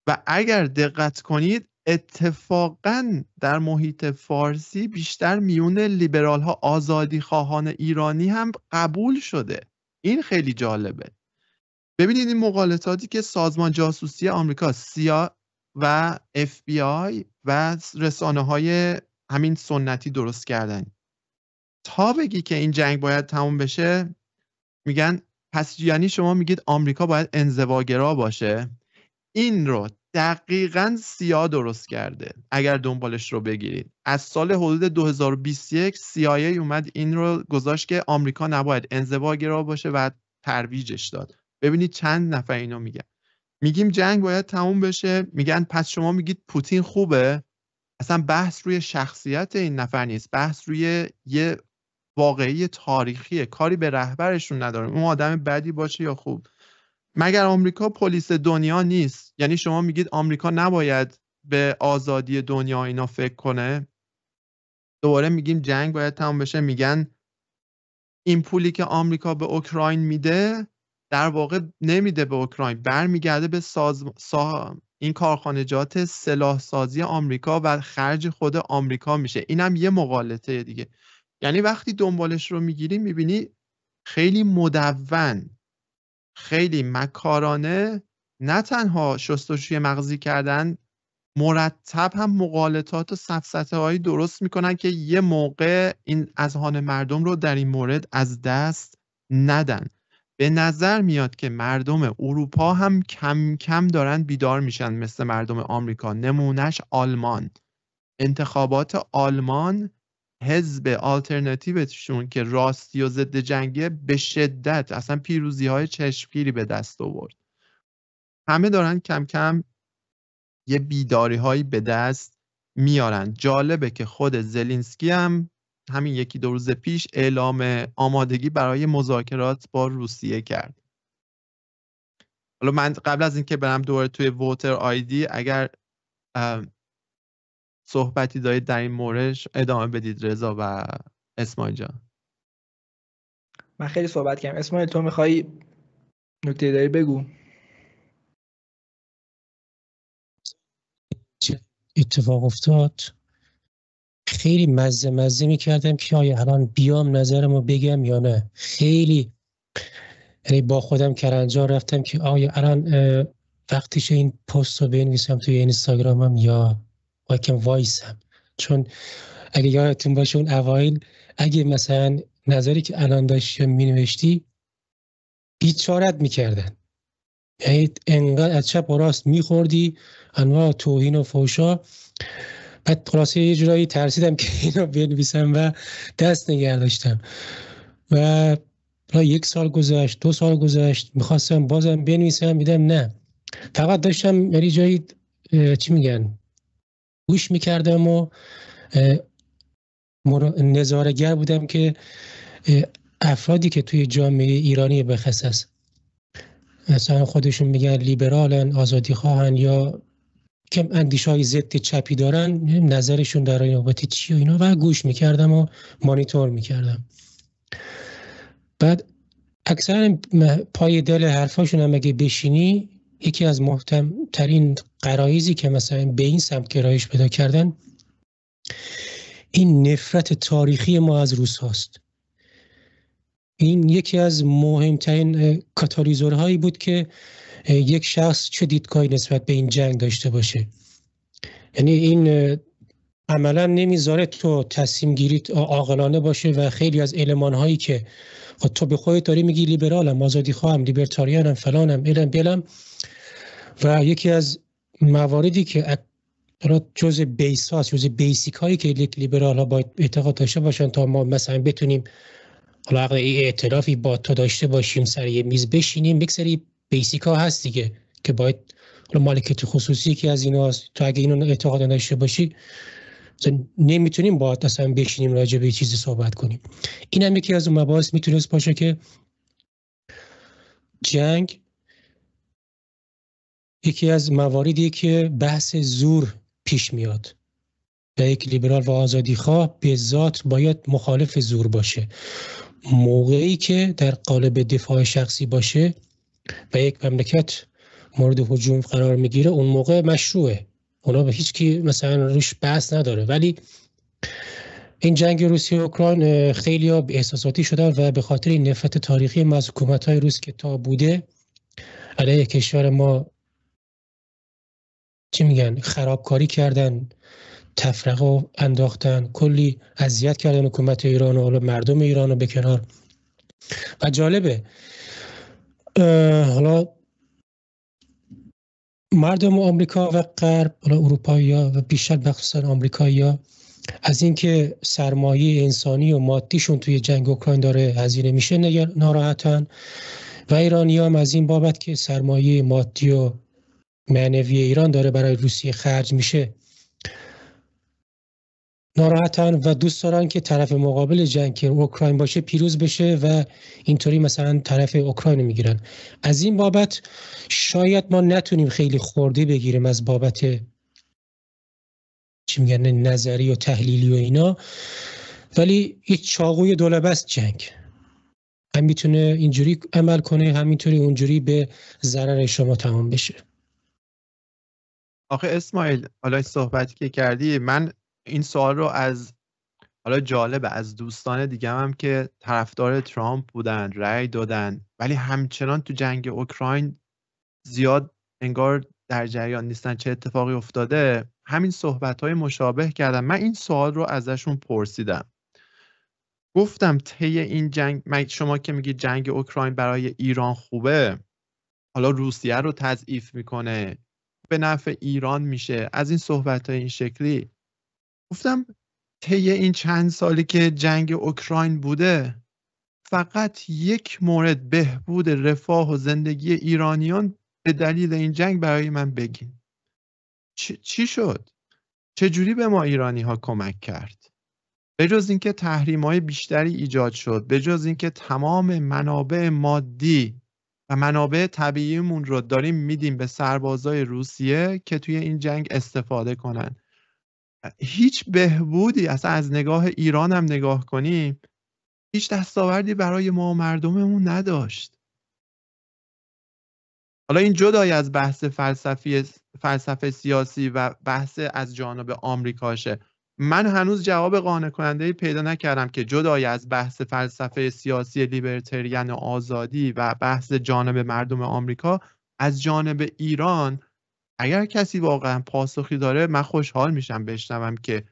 و اگر دقت کنید اتفاقاً در محیط فارسی بیشتر میون لیبرال ها، آزادی خواهان ایرانی هم قبول شده. این خیلی جالبه. ببینید این مغالطاتی که سازمان جاسوسی آمریکا، CIA و FBI و رسانه های همین سنتی درست کردن، تا بگی که این جنگ باید تموم بشه میگن پس یعنی شما میگید آمریکا باید انزواگرا باشه. این رو دقیقاً CIA درست کرده. اگر دنبالش رو بگیرید از سال حدود 2021 CIA اومد این رو گذاشت که آمریکا نباید انزواگرا باشه و ترویجش داد. ببینید چند نفر اینو میگن. میگیم جنگ باید تموم بشه، میگن پس شما میگید پوتین خوبه. اصلا بحث روی شخصیت این نفر نیست، بحث روی یه واقعی تاریخیه، کاری به رهبرشون ندارم اون آدم بدی باشه یا خوب. مگر آمریکا پلیس دنیا نیست؟ یعنی شما میگید آمریکا نباید به آزادی دنیا اینا فکر کنه؟ دوباره میگیم جنگ باید تمام بشه، میگن این پولی که آمریکا به اوکراین میده در واقع نمیده به اوکراین، برمیگرده به این کارخانجات سلاح سازی آمریکا و خرج خود آمریکا میشه. اینم یه مغالطه دیگه. یعنی وقتی دنبالش رو میگیری میبینی خیلی مدون، خیلی مکارانه، نه تنها شستشوی مغزی کردن، مرتب هم مغالطات و سفسطه هایی درست میکنن که یه موقع این اذهان مردم رو در این مورد از دست ندن. به نظر میاد که مردم اروپا هم کم کم دارن بیدار میشن مثل مردم آمریکا. نمونهش آلمان، انتخابات آلمان، حزب آلترناتیوشون که راستی و ضد جنگیه به شدت اصلا پیروزی های چشمگیری به دست آورد. همه دارن کم کم یه بیداری هایی به دست میارن. جالبه که خود زلنسکی هم همین یکی دو روز پیش اعلام آمادگی برای مذاکرات با روسیه کرد. حالا من قبل از اینکه برم دوباره توی ووتر آیدی، اگر صحبتی دارید در این مورد ادامه بدید رضا و اسماعیل جان. من خیلی صحبت کردم. اسماعیل تو میخوای نکته داری بگو. اتفاق افتاد خیلی مزه میکردم که آیا الان بیام نظرمو بگم یا نه. خیلی یعنی با خودم کرنجا رفتم که آیا الان وقتیشه این پست رو بنویسم توی اینستاگرامم یا یکم وایسم. چون اگه یادتون باشه اون اوایل اگه مثلا نظری که الان داشتی مینوشتی بیچارت میکردن، یعنی انقدر از چپ و راست میخوردی انواع توهین و فحشا. بعد خلاصه یه جورایی ترسیدم که اینو بنویسم و دست نگه داشتم و 1 سال گذشت 2 سال گذشت میخواستم بازم بنویسم، دیدم نه، فقط داشتم یعنی جایی چی میگن گوش میکردم و نظاره‌گر بودم که افرادی که توی جامعه ایرانی بخصوص مثلا خودشون میگن لیبرالن، آزادی خواهن یا کم اندیشه‌های ضد چپی دارن، نظرشون در این بابت چیه اینا و گوش میکردم و مانیتور میکردم. بعد اکثر پای دل حرفاشون هم اگه بشینی یکی از مهمترین غرایزی که مثلا به این سمت گرایش پیدا کردن این نفرت تاریخی ما از روس هاست. این یکی از مهمترین کاتالیزورهایی بود که یک شخص چه دیدگاهی نسبت به این جنگ داشته باشه. یعنی این عملا نمیذاره تو تصمیم گیریت عاقلانه باشه و خیلی از المان‌هایی که تو به خودت داری میگی لیبرالم، آزادی خواهم، لیبرتاریانم، فلانم، علم و یکی از مواردی که جزء بیس هاست، جزء بیسیک هایی که لیبرال ها باید اعتقاد داشته باشن تا ما مثلا بتونیم علاقه ائتلافی با تو داشته باشیم، سر یه میز بشینیم. یک سری بیسیک ها هست دیگه که باید مالکیت خصوصی که از ایناست، تو اگه اینو اعتقاد نداشته باشی نمیتونیم باید اصلا بشینیم راجع به چیزی صحبت کنیم. این هم یکی از اون مباحث میتونست باشه که جنگ یکی از مواردی که بحث زور پیش میاد و یک لیبرال و آزادی خواه به ذات باید مخالف زور باشه. موقعی که در قالب دفاع شخصی باشه و یک مملکت مورد هجوم قرار میگیره اون موقع مشروعه، اونا به هیچ کی مثلا روش بحث نداره. ولی این جنگ روسیه و اوکراین خیلی ها احساساتی شدن و به خاطر این نفرت تاریخی ما از حکومت‌های روس که تا بوده علیه کشور ما چی میگن خرابکاری کردن، تفرقه انداختن، کلی اذیت کردن حکومت ایران و مردم ایران رو به کنار. و جالبه حالا مردم آمریکا و غرب، حالا اروپایی‌ها و بیشتر بخصوصا آمریکایی‌ها از اینکه سرمایه انسانی و مادیشون توی جنگ اوکراین داره هزینه میشه ناراحتن و ایرانی‌ها هم از این بابت که سرمایه مادی و معنوی ایران داره برای روسیه خرج میشه ناراحتن و دوست دارن که طرف مقابل جنگ که اوکراین باشه پیروز بشه و اینطوری مثلا طرف اوکراین میگیرن. از این بابت شاید ما نتونیم خیلی خورده بگیریم از بابت چی میگن نظری و تحلیلی و اینا، ولی یه چاقوی دولبست جنگ هم میتونه اینجوری عمل کنه همینطوری اونجوری به ضرر شما تمام بشه. آخه اسماعیل حالا صحبتی که کردی من این سوال رو از حالا جالبه از دوستان دیگه هم که طرفدار ترامپ بودن رأی دادن ولی همچنان تو جنگ اوکراین زیاد انگار در جریان نیستن چه اتفاقی افتاده، همین صحبت‌های مشابه کردن. من این سوال رو ازشون پرسیدم، گفتم طی این جنگ شما که میگید جنگ اوکراین برای ایران خوبه، حالا روسیه رو تضعیف میکنه، به نفع ایران میشه، از این صحبت‌های این شکلی. گفتم طی این چند سالی که جنگ اوکراین بوده فقط یک مورد بهبود رفاه و زندگی ایرانیان به دلیل این جنگ برای من بگین. چی شد؟ چجوری به ما ایرانی ها کمک کرد؟ به جز اینکه تحریم‌های بیشتری ایجاد شد، به جز اینکه تمام منابع مادی و منابع طبیعیمون رو داریم میدیم به سربازای روسیه که توی این جنگ استفاده کنن. هیچ بهبودی اصلا از نگاه ایران هم نگاه کنیم هیچ دستاوردی برای ما و مردممون نداشت. حالا این جدای از بحث فلسفه سیاسی و بحث از جانب آمریکاشه، من هنوز جواب قانع کننده پیدا نکردم که جدای از بحث فلسفه سیاسی لیبرتریان و آزادی و بحث جانب مردم آمریکا، از جانب ایران اگر کسی واقعا پاسخی داره من خوشحال میشم بشنوم که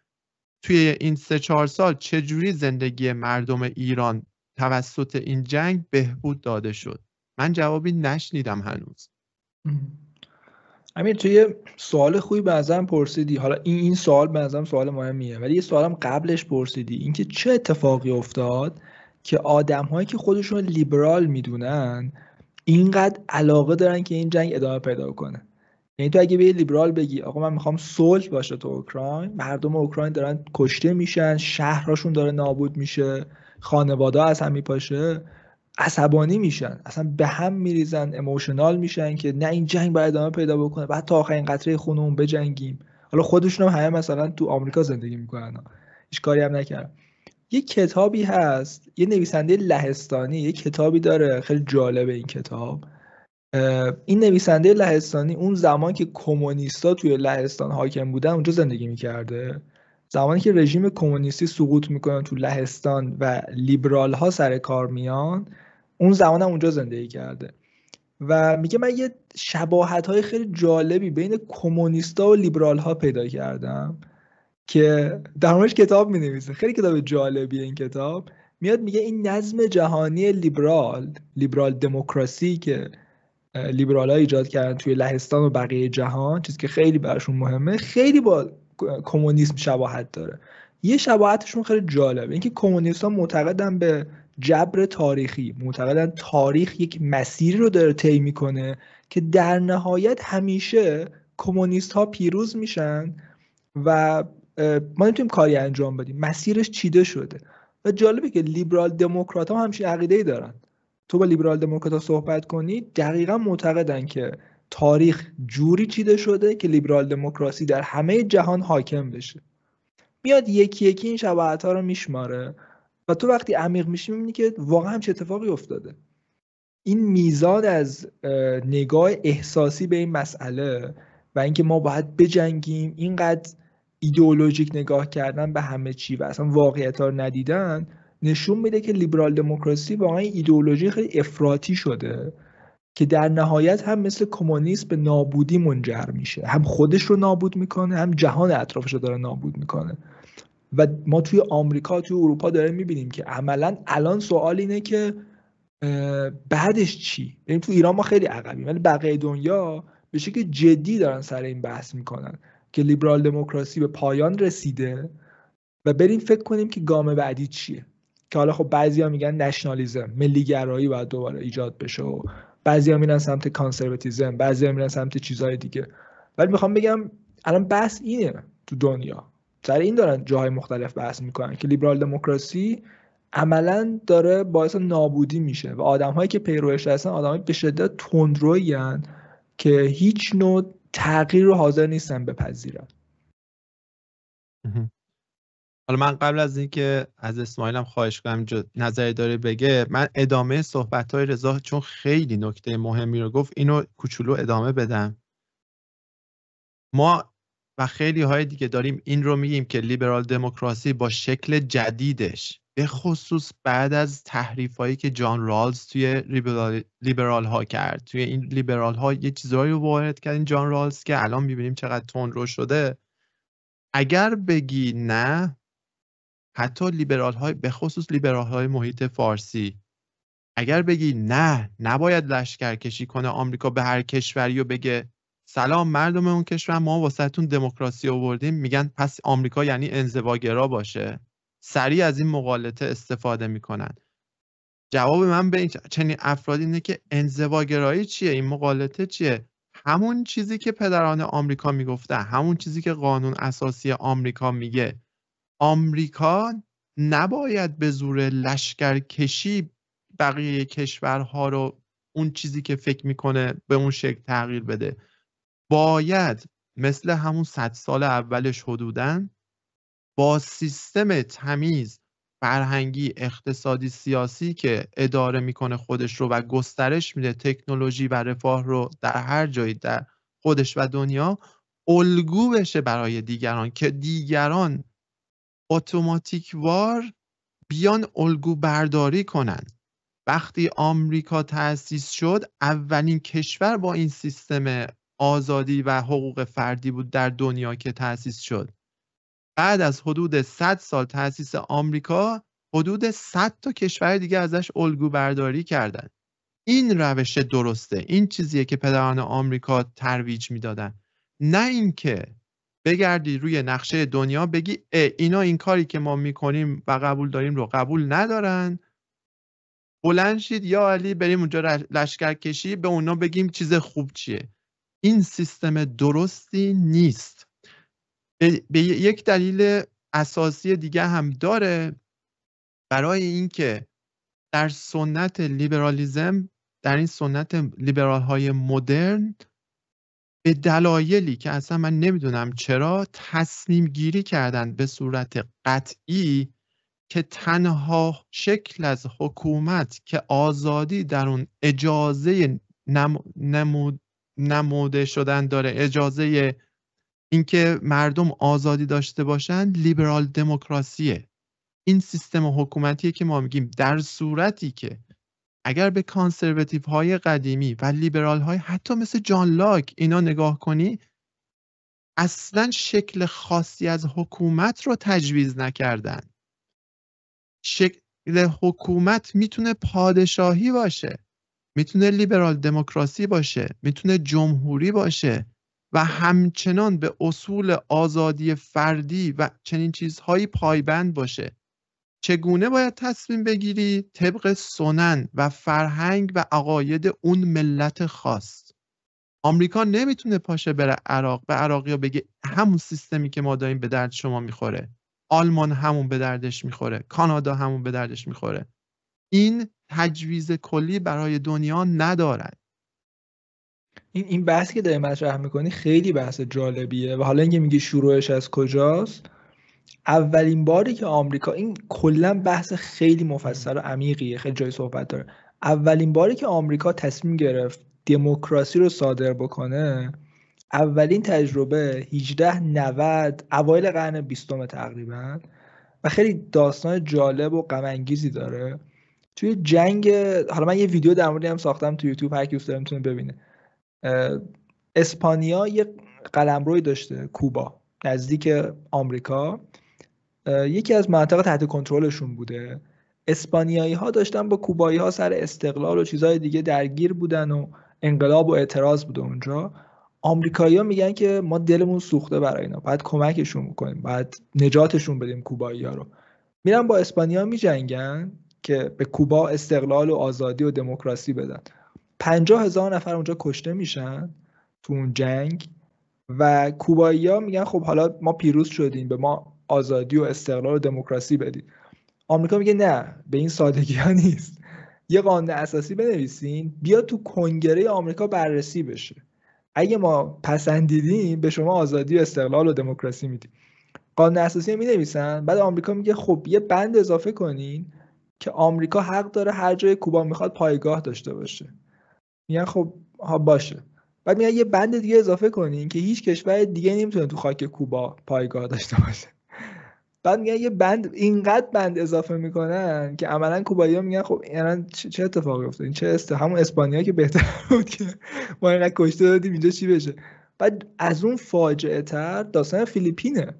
توی این 3-4 سال چجوری زندگی مردم ایران توسط این جنگ بهبود داده شد. من جوابی نشنیدم هنوز. امیر توی سوال خوبی به نظرم پرسیدی. حالا این سوال به نظرم سوال مهمیه، ولی یه سوالم قبلش پرسیدی، اینکه چه اتفاقی افتاد که آدم‌هایی که خودشون لیبرال میدونن اینقدر علاقه دارن که این جنگ ادامه پیدا کنه. یعنی تو اگه به لیبرال بگی آقا من میخوام صلح باشه تو اوکراین، مردم اوکراین دارن کشته میشن، شهرهاشون داره نابود میشه، خانواده از هم میپاشه، عصبانی میشن، اصلا به هم میریزن، ایموشنال میشن که نه این جنگ باید ادامه پیدا بکنه، بعد تا آخرین قطره خونمون بجنگیم. حالا خودشون هم همه مثلا تو آمریکا زندگی میکنن، هیچ کاری هم نکردن. یه کتابی هست، یه نویسنده لهستانی یه کتابی داره خیلی جالبه این کتاب. این نویسنده لهستانی اون زمان که کمونیستا توی لهستان حاکم بودن اونجا زندگی میکرده، زمانی که رژیم کمونیستی سقوط میکنه تو لهستان و لیبرال ها سر کار میان، اون زمان هم اونجا زندگی کرده و میگه من یه شباهت های خیلی جالبی بین کمونیستا و لیبرال ها پیدا کردم که در موردش کتاب مینویسه. خیلی کتاب جالبیه این کتاب. میاد میگه این نظم جهانی لیبرال دموکراسی که لیبرال ها ایجاد کردن توی لهستان و بقیه جهان، چیزی که خیلی براشون مهمه، خیلی با کمونیسم شباهت داره. یه شباهتشون خیلی جالبه، اینکه کمونیست ها معتقدن به جبر تاریخی، معتقدن تاریخ یک مسیری رو داره طی میکنه که در نهایت همیشه کمونیست ها پیروز میشن و ما نمیتونیم کاری انجام بدیم، مسیرش چیده شده. و جالبه که لیبرال دموکرات ها همچین عقیده‌ای دارن. تو با لیبرال دموکرات ها صحبت کنی دقیقا معتقدن که تاریخ جوری چیده شده که لیبرال دموکراسی در همه جهان حاکم بشه. میاد یکی یکی این شباهت ها رو میشماره و تو وقتی عمیق میشی میبینی که واقعا همچین اتفاقی افتاده. این میزان از نگاه احساسی به این مسئله و اینکه ما باید بجنگیم، اینقدر ایدئولوژیک نگاه کردن به همه چی و اصلا واقعیت ها رو ندیدن، نشون میده که لیبرال دموکراسی واقعا ایدئولوژی خیلی افراطی شده که در نهایت هم مثل کمونیسم به نابودی منجر میشه، هم خودش رو نابود میکنه هم جهان اطرافش رو داره نابود میکنه. و ما توی آمریکا توی اروپا داریم میبینیم که عملا الان سوال اینه که بعدش چی؟ یعنی تو ایران ما خیلی عقبیم ولی بقیه دنیا به شکل جدی دارن سر این بحث میکنن که لیبرال دموکراسی به پایان رسیده و بریم فکر کنیم که گام بعدی چیه. که حالا خب بعضیا میگن نشنالیسم، ملیگرایی باید دوباره ایجاد بشه و بعضیا میرن سمت کانسرواتیسم، بعضیا میرن سمت چیزهای دیگه. ولی میخوام بگم الان بحث اینه تو دنیا، سر این دارن جاهای مختلف بحث میکنن که لیبرال دموکراسی عملا داره باعث نابودی میشه و آدم‌هایی که پیروش هستن آدمای به شدت تندرویین که هیچ نوع تغییر رو حاضر نیستن بپذیرن. حالا من قبل از اینکه از اسماعیلم خواهش کنم نظری داره بگه، من ادامه صحبت‌های رضا چون خیلی نکته مهمی رو گفت اینو کوچولو ادامه بدم. ما و خیلی های دیگه داریم این رو میگیم که لیبرال دموکراسی با شکل جدیدش، به خصوص بعد از تحریفایی که جان رالز توی لیبرال ها کرد، توی این لیبرال ها یه چیزایی رو وارد کرد این جان رالز که الان میبینیم چقدر تندرو شده. اگر بگی نه، حتی لیبرال های به خصوص لیبرال های محیط فارسی، اگر بگی نه نباید لشکر کشی کنه آمریکا به هر کشوری و بگه سلام مردم اون کشور ما واسهتون دموکراسی آوردیم، میگن پس آمریکا یعنی انزواگرا باشه، سریع از این مغالطه استفاده میکنن. جواب من به چنین افرادی اینه که انزواگرایی چیه، این مغالطه چیه؟ همون چیزی که پدران آمریکا میگفتن، همون چیزی که قانون اساسی آمریکا میگه. آمریکا نباید به زور لشکر کشی بقیه کشورها رو اون چیزی که فکر میکنه به اون شکل تغییر بده. باید مثل همون 100 سال اولش حدوداً با سیستم تمیز فرهنگی، اقتصادی، سیاسی که اداره میکنه خودش رو و گسترش میده تکنولوژی و رفاه رو در هر جایی در خودش و دنیا، الگو بشه برای دیگران که دیگران اتوماتیکوار بیان الگو برداری کنن. وقتی آمریکا تأسیس شد، اولین کشور با این سیستم آزادی و حقوق فردی بود در دنیا که تأسیس شد. بعد از حدود 100 سال تأسیس آمریکا، حدود 100 تا کشور دیگه ازش الگو برداری کردن. این روش درسته، این چیزیه که پدران آمریکا ترویج میدادن، نه اینکه بگردی روی نقشه دنیا بگی اینا این کاری که ما میکنیم و قبول داریم رو قبول ندارن، بلند شید یا علی بریم اونجا لشکر کشی به اونا بگیم چیز خوب چیه. این سیستم درستی نیست. به یک دلیل اساسی دیگه هم داره، برای اینکه در سنت لیبرالیزم، در این سنت لیبرال های مدرن، به دلایلی که اصلا من نمیدونم چرا تصمیم گیری کردن به صورت قطعی که تنها شکل از حکومت که آزادی در اون اجازه نموده شدن داره، اجازه اینکه مردم آزادی داشته باشن، لیبرال دموکراسیه. این سیستم حکومتیه که ما میگیم در صورتی که اگر به کانسرواتیو های قدیمی و لیبرال های حتی مثل جان لاک اینا نگاه کنی، اصلا شکل خاصی از حکومت رو تجویز نکردن. شکل حکومت میتونه پادشاهی باشه، میتونه لیبرال دموکراسی باشه، میتونه جمهوری باشه و همچنان به اصول آزادی فردی و چنین چیزهایی پایبند باشه. چگونه باید تصمیم بگیری؟ طبق سنن و فرهنگ و عقاید اون ملت خاص. آمریکا نمیتونه پاشه بره عراق به عراقی‌ها بگه همون سیستمی که ما داریم به درد شما میخوره. آلمان همون به دردش میخوره، کانادا همون به دردش میخوره. این تجویز کلی برای دنیا ندارد. این بحثی که داری مطرح میکنی خیلی بحث جالبیه و حالا اینکه میگی شروعش از کجاست، اولین باری که آمریکا، این کلا بحث خیلی مفصل و عمیقیه، خیلی جای صحبت داره. اولین باری که آمریکا تصمیم گرفت دموکراسی رو صادر بکنه، اولین تجربه 1890 اوایل قرن 20 تقریبا، و خیلی داستان جالب و غم انگیزی داره. توی جنگ، حالا من یه ویدیو در موردش هم ساختم تو یوتیوب، هر کی دوست داره میتونه ببینه. اسپانیا یه قلمروی داشته، کوبا نزدیک آمریکا، یکی از مناطق تحت کنترلشون بوده. اسپانیایی ها داشتن با کوبایی ها سر استقلال و چیزهای دیگه درگیر بودن و انقلاب و اعتراض بوده اونجا. آمریکایی‌ها میگن که ما دلمون سوخته برای اینا، باید کمکشون بکنیم، باید نجاتشون بدیم کوبایی‌ها رو. میرن با اسپانیا میجنگن که به کوبا استقلال و آزادی و دموکراسی بدن. 50,000 نفر اونجا کشته میشن تو اون جنگ و کوبایی‌ها میگن خب حالا ما پیروز شدیم، به ما آزادی و استقلال و دموکراسی بدید. آمریکا میگه نه، به این سادگی ها نیست، یه قانون اساسی بنویسین بیا تو کنگره آمریکا بررسی بشه، اگه ما پسندیدیم به شما آزادی و استقلال و دموکراسی میدیم. قانون اساسی می نویسن. بعد آمریکا میگه خب یه بند اضافه کنین که آمریکا حق داره هر جای کوبا میخواد پایگاه داشته باشه. میگن خب ها باشه. بعد میگن یه بند دیگه اضافه کنین که هیچ کشور دیگه نمیتونه تو خاک کوبا پایگاه داشته باشه. بعد میگن یه بند، اینقدر بند اضافه میکنن که عملا کوبایی‌ها میگن خب الان چه اتفاقی افتاد؟ این چه همون اسپانیا که بهتر بود که ما اینقدر کشته دادیم اینجا چی بشه؟ بعد از اون فاجعه تر داستان فیلیپینه.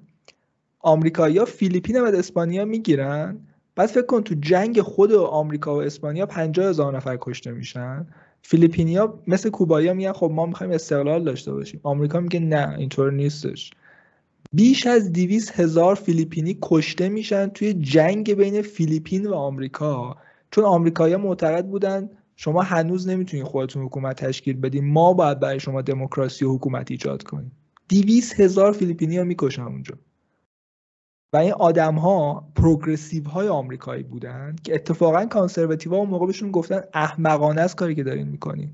آمریکایی‌ها فیلیپین و اسپانیا میگیرن، بعد فکر کن تو جنگ خود آمریکا و اسپانیا 50,000 نفر کشته میشن. فیلیپینیا مثل کوبایی‌ها میگن خب ما میخوایم استقلال داشته باشیم. آمریکا میگه نه اینطور نیستش. بیش از 200,000 فیلیپینی کشته میشن توی جنگ بین فیلیپین و آمریکا، چون آمریکایی‌ها معتقد بودن شما هنوز نمیتونید خودتون حکومت تشکیل بدین، ما باید برای شما دموکراسی و حکومت ایجاد کنیم. 200,000 فیلیپینی ها میکشن اونجا. و این آدم ها پروگرسیو های آمریکایی بودن که اتفاقا کانسرواتیو ها اون موقع بهشون گفتن احمقانه است کاری که دارین میکنین.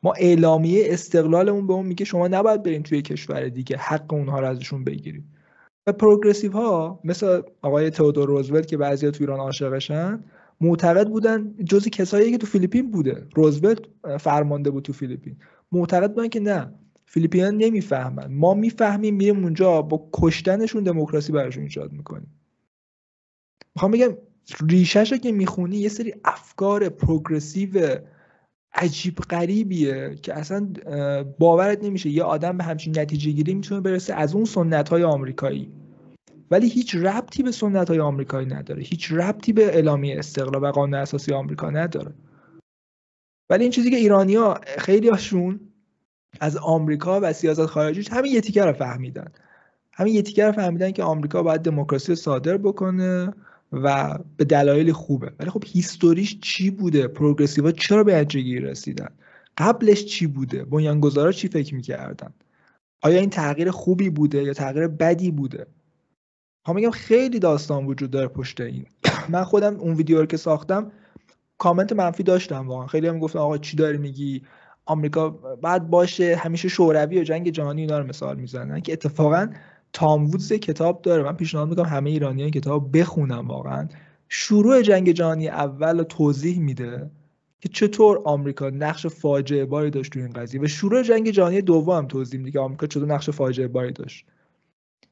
ما اعلامیه استقلالمون به اون میگه شما نباید برین توی کشور دیگه حق اونها رو ازشون بگیرید. و پروگرسیو ها مثل آقای تئودور روزولت که بعضیا تو ایران عاشقشن معتقد بودن، جزء کسایی که تو فیلیپین بوده، روزولت فرمانده بود تو فیلیپین، معتقد بودن که نه، فیلیپینیان نمیفهمن، ما میفهمیم، میریم اونجا با کشتنشون دموکراسی براشون ایجاد میکنیم. میخوام بگم ریشه‌شو که میخونی یه سری افکار پروگرسیو عجیب غریبیه که اصلا باورت نمیشه یه آدم به همچین نتیجه گیری میتونه برسه از اون سنت‌های آمریکایی، ولی هیچ ربطی به سنت‌های آمریکایی نداره، هیچ ربطی به اعلامیه استقلال و قانون اساسی آمریکا نداره. ولی این چیزی که ایرانی‌ها خیلی هاشون از آمریکا و سیاست خارجیش همین یه تیکه رو فهمیدن، همین یه تیکه رو فهمیدن که آمریکا باید دموکراسی رو صادر بکنه و به دلایل خوبه. ولی خب هیستوریش چی بوده؟ پروگرسیوها چرا به نتیجه رسیدن؟ قبلش چی بوده؟ بنیانگذارا چی فکر می‌کردن؟ آیا این تغییر خوبی بوده یا تغییر بدی بوده؟ میگم خیلی داستان وجود داره پشت این. من خودم اون ویدیو رو که ساختم کامنت منفی داشتم، واقعا خیلی هم گفتن آقا چی داری میگی، آمریکا بعد باشه، همیشه شوروی و جنگ جهانی اینا رو مثال میزنن که اتفاقا تام وودز کتاب داره، من پیشنهاد میکنم همه ایرانیان کتاب بخونن، واقعا شروع جنگ جهانی اول رو توضیح میده که چطور آمریکا نقش فاجعه باری داشت تو این قضیه و شروع جنگ جهانی دوم هم توضیح میده که آمریکا چطور نقش فاجعه باری داشت.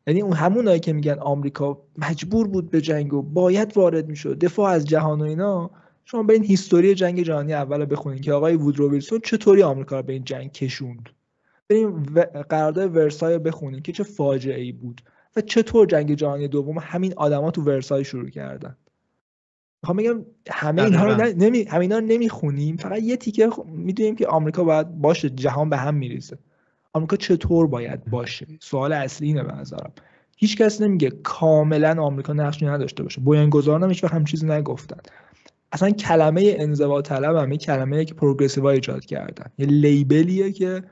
یعنی اون همونایی که میگن آمریکا مجبور بود به جنگ و باید وارد میشد دفاع از جهان و اینا، شما برین هیستوری جنگ جهانی اول رو بخونین که آقای وودرو ویلسون چطوری آمریکا رو به این جنگ کشوند. برین قرارداد ورسای رو بخونین که چه فاجعه‌ای بود و چطور جنگ جهانی دوم همین آدما تو ورسای شروع کردن. میخوام بگم همه اینها رو نمیخونیم، فقط یه تیکه میدونیم که آمریکا باید باشه، جهان به هم میریزه. آمریکا چطور باید باشه؟ سوال اصلی اینه به نظرم. هیچ کس نمیگه کاملا آمریکا نقشی نداشته باشه. بنیانگذاران هم هیچ وقت هم چیزی نگفتن. اصلا کلمه انزوا طلب هم کلمه‌ای که پروگرسیوها ایجاد کردن، یه لیبلیه که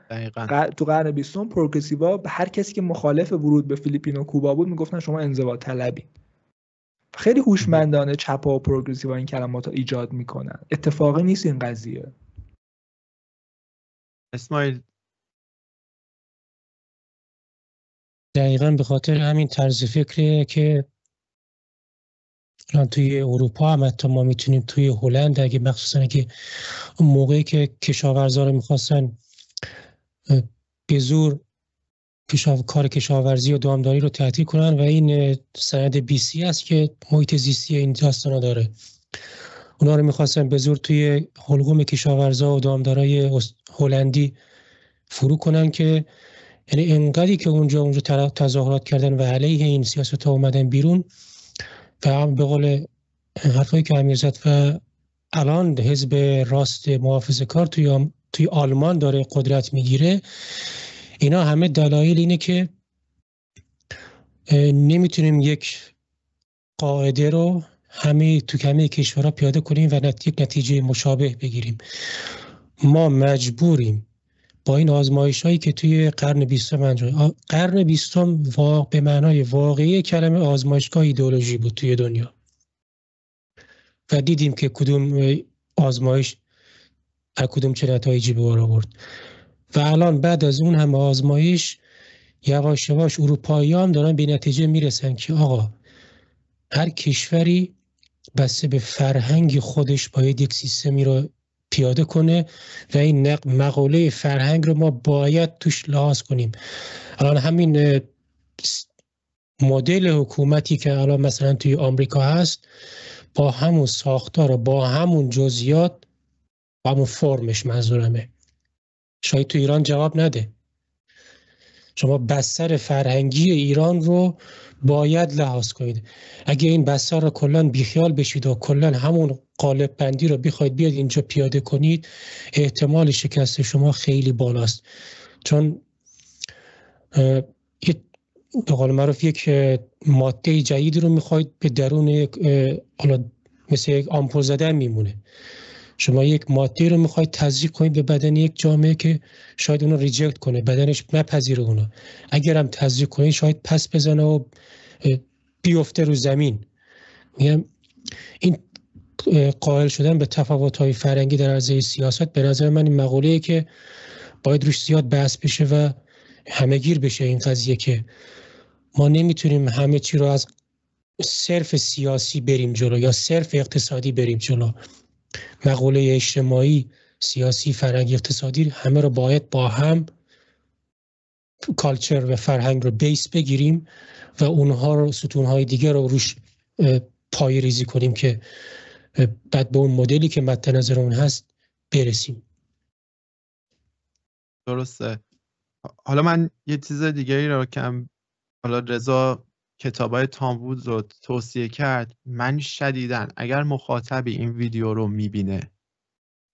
تو قرن 20 پروگرسیوها به هر کسی که مخالف ورود به فیلیپین و کوبا بود میگفتن شما انزوا طلبی. خیلی هوشمندانه چپا و پروگرسیوها این کلمات رو ایجاد میکنن. اتفاقی نیست این قضیه. اسماعیل دقیقاً به خاطر همین طرز فکریه که الان توی اروپا هم حتی ما میتونیم توی هلند، اگه مخصوصا که اون موقعی که کشاورزا رو میخواستن به زور کار کشاورزی و دامداری رو تعطیل کنن و این سند BC است که محیط زیستی این داستانا داره، اونا رو میخواستن به زور توی حلقوم کشاورزا و دامدارای هلندی فرو کنن که یعنی انقدری که اونجا تظاهرات کردن و علیه این سیاست ها اومدن بیرون و هم به قول حرفایی که امیر زد و الان حزب راست محافظه‌کار توی آلمان داره قدرت میگیره، اینا همه دلایل اینه که نمیتونیم یک قاعده رو همه کشورها پیاده کنیم و یک نتیجه مشابه بگیریم. ما مجبوریم با این آزمایش‌هایی که توی قرن 20 انجام، قرن 20 به معنای واقعی کلمه آزمایشگاه ایدئولوژی بود توی دنیا و دیدیم که کدوم آزمایش از کدوم چه نتایجی به بار آورد و الان بعد از اون همه آزمایش یواش یواش اروپایی‌ها هم دارن به نتیجه میرسن که آقا هر کشوری بسته به فرهنگ خودش باید یک سیستمی رو پیاده کنه و این مقوله فرهنگ رو ما باید توش لحاظ کنیم. الان همین مدل حکومتی که الان مثلا توی آمریکا هست با همون ساختار و با همون جزئیات با همون فرمش منظورمه شاید تو ایران جواب نده. شما بستر فرهنگی ایران رو باید لحاظ کنید. اگه این بستر رو کلان بیخیال بشید و کلان همون قالب بندی رو بخواید بیاد اینجا پیاده کنید، احتمال شکست شما خیلی بالاست. چون به قول معروف یک ماده جدید رو میخواید به درون مثل یک آمپول زدن میمونه. شما یک ماده رو میخواید تزریق کنید به بدن یک جامعه که شاید اونو ریجکت کنه، بدنش نپذیره اونو. اگر هم تزریق کنید شاید پس بزنه و بیفته رو زمین. میگم این قائل شدن به تفاوت‌های فرهنگی در عرصه سیاست به نظر من این مقوله‌ای که باید روش زیاد بحث بشه و همه‌گیر بشه این قضیه که ما نمیتونیم همه چی رو از صرف سیاسی بریم جلو یا صرف اقتصادی بریم جلو. مقوله اجتماعی، سیاسی، فرهنگی، اقتصادی همه رو باید با هم کالچر و فرهنگ رو بیس بگیریم و اونها رو ستونهای دیگه رو روش پای ریزی کنیم که بعد به اون مدلی که مد نظر اون هست برسیم. درسته. حالا من یه چیز دیگری رو که حالا رضا کتابای تام وودز رو توصیه کرد، من شدیداً اگر مخاطبی این ویدیو رو میبینه،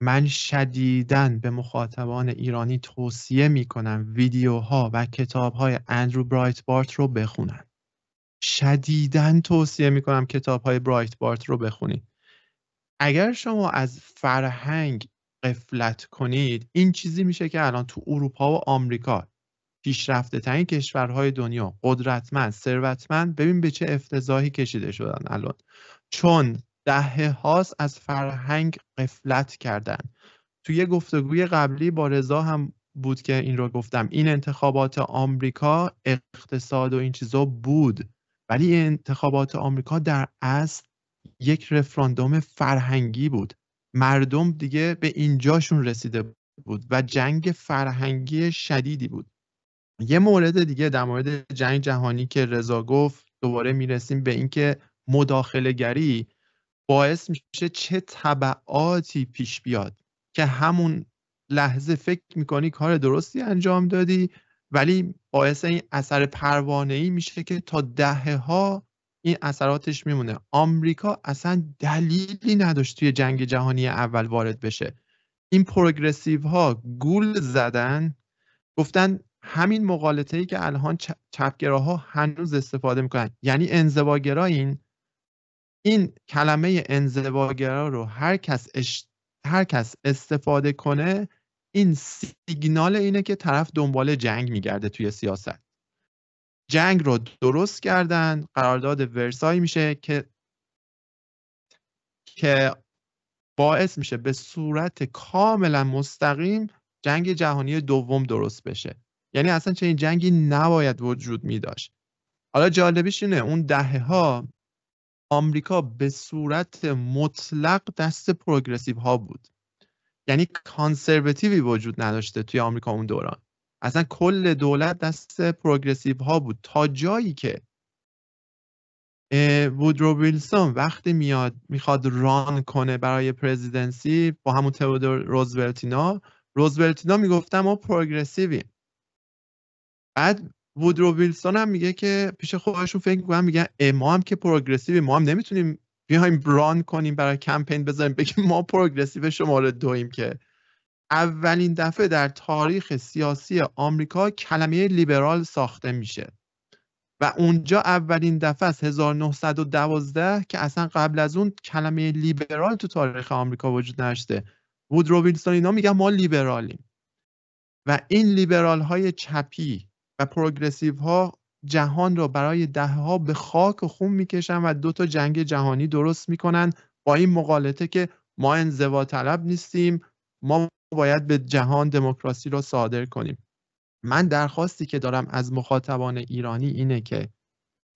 من شدیداً به مخاطبان ایرانی توصیه میکنم ویدیوها و کتابهای اندرو برایتبارت رو بخونن. شدیداً توصیه میکنم کتابهای برایتبارت رو بخونید. اگر شما از فرهنگ غفلت کنید، این چیزی میشه که الان تو اروپا و آمریکا پیشرفته ترین کشورهای دنیا، قدرتمند، ثروتمند، ببین به چه افتضاحی کشیده شدن الان، چون دهه هاست از فرهنگ غفلت کردن. توی یه گفتگوی قبلی با رضا هم بود که این رو گفتم، این انتخابات آمریکا اقتصاد و این چیزا بود، ولی انتخابات آمریکا در اصل یک رفراندوم فرهنگی بود. مردم دیگه به اینجاشون رسیده بود و جنگ فرهنگی شدیدی بود. یه مورد دیگه در مورد جنگ جهانی که رضا گفت، دوباره میرسیم به این که مداخله گری باعث میشه چه تبعاتی پیش بیاد که همون لحظه فکر میکنی کار درستی انجام دادی، ولی باعث این اثر پروانه‌ای میشه که تا دهه‌ها این اثراتش میمونه. آمریکا اصلا دلیلی نداشت توی جنگ جهانی اول وارد بشه. این پروگرسیو ها گول زدن، گفتن همین مغالطه‌ای که الان چپگراها هنوز استفاده میکنن، یعنی انزواگرایین. این کلمه انزواگرا رو هر کس استفاده کنه، این سیگنال اینه که طرف دنبال جنگ میگرده توی سیاست. جنگ رو درست کردن، قرارداد ورسای میشه که باعث میشه به صورت کاملا مستقیم جنگ جهانی دوم درست بشه. یعنی اصلا چنین جنگی نباید وجود می داشت. حالا جالبیش اینه اون دهه‌ها آمریکا به صورت مطلق دست پروگرسیو ها بود، یعنی کانسرواتیوی وجود نداشته توی آمریکا اون دوران. اصلا کل دولت دست پروگرسیو ها بود، تا جایی که وودرو ویلسون وقتی میخواد ران کنه برای پرزیدنسی با همون تئودور روزولتینا میگفتن ما پروگرسیویم. بعد وودرو ویلسون هم میگه که پیش خودشون فکر میکنن، میگن ما هم که پروگرسیویم، ما هم نمیتونیم بیایم ران کنیم برای کمپین بذاریم بگیم ما پروگرسیو شماره 2 که. اولین دفعه در تاریخ سیاسی آمریکا کلمه لیبرال ساخته میشه و اونجا اولین دفعه از 1912 که اصلا قبل از اون کلمه لیبرال تو تاریخ آمریکا وجود نداشته. وودرو ویلسون اینا میگن ما لیبرالیم و این لیبرال های چپی و پروگرسیو ها جهان رو برای دهه‌ها به خاک و خون میکشن و 2 جنگ جهانی درست میکنن با این مغالطه که ما انزوا طلب نیستیم، ما باید به جهان دموکراسی رو صادر کنیم. من درخواستی که دارم از مخاطبان ایرانی اینه که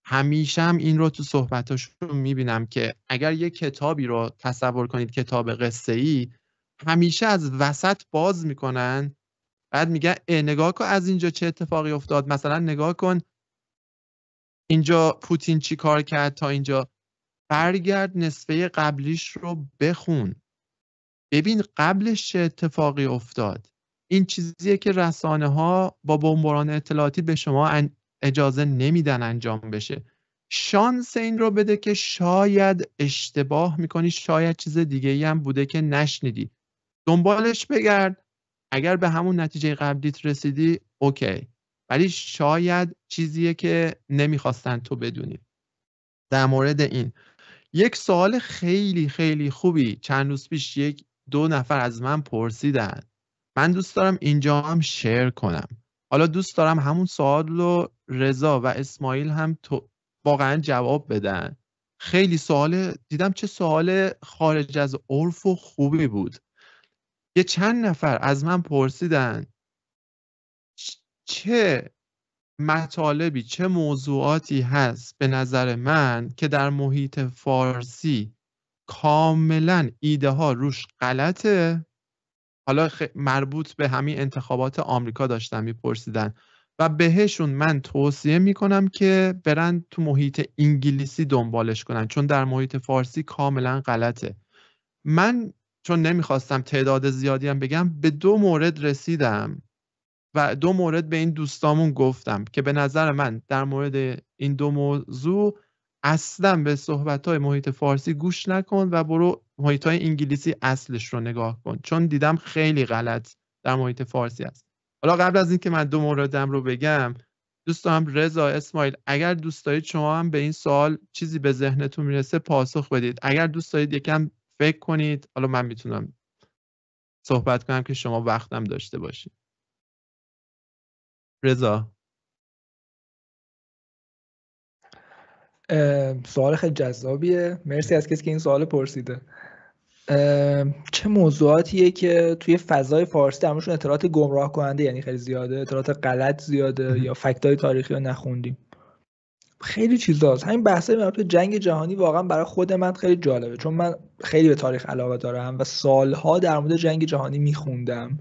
همیشه هم این رو تو صحبتاشون میبینم که اگر یک کتابی رو تصور کنید کتاب قصه‌ای، همیشه از وسط باز میکنن، بعد میگن نگاه کن از اینجا چه اتفاقی افتاد، مثلا نگاه کن اینجا پوتین چی کار کرد تا اینجا. برگرد نصفه قبلیش رو بخون، ببین قبلش چه اتفاقی افتاد. این چیزیه که رسانه ها با بمباران اطلاعاتی به شما اجازه نمیدن انجام بشه. شانس این رو بده که شاید اشتباه میکنی، شاید چیز دیگه ای هم بوده که نشنیدی، دنبالش بگرد، اگر به همون نتیجه قبلیت رسیدی اوکی، ولی شاید چیزیه که نمیخواستن تو بدونی. در مورد این یک سوال خیلی خیلی خوبی چند روز پیش 2 نفر از من پرسیدن، من دوست دارم اینجا هم شیر کنم. حالا دوست دارم همون سوال رو رضا و اسماعیل هم واقعا جواب بدن. خیلی سوال دیدم، چه سوال خارج از عرف و خوبی بود. چند نفر از من پرسیدن چه مطالبی چه موضوعاتی هست به نظر من که در محیط فارسی کاملا ایده ها روش غلطه. حالا مربوط به همین انتخابات آمریکا داشتن میپرسیدن و بهشون من توصیه میکنم که برن تو محیط انگلیسی دنبالش کنن، چون در محیط فارسی کاملا غلطه. من چون نمیخواستم تعداد زیادی هم بگم به 2 مورد رسیدم و 2 مورد به این دوستامون گفتم که به نظر من در مورد این 2 موضوع اصلا به صحبت‌های محیط فارسی گوش نکن و برو محیط‌های انگلیسی اصلش رو نگاه کن، چون دیدم خیلی غلط در محیط فارسی است. حالا قبل از اینکه من 2 موردم رو بگم، دوستان رضا، اسماعیل، اگر دوست دارید شما هم به این سوال چیزی به ذهنتون میرسه پاسخ بدید. اگر دوست دارید یکم فکر کنید، حالا من میتونم صحبت کنم که شما وقتم داشته باشید. رضا. سوال خیلی جذابیه، مرسی از کسی که این سوال پرسیده. چه موضوعاتیه که توی فضای فارسی درمونشون اطلاعات گمراه کننده یعنی خیلی زیاده، اطلاعات غلط زیاده یا فکتای تاریخی رو نخوندیم؟ خیلی چیزاست. همین بحثای مربوط به جنگ جهانی واقعا برای خود من خیلی جالبه، چون من خیلی به تاریخ علاقه دارم و سالها در مورد جنگ جهانی میخوندم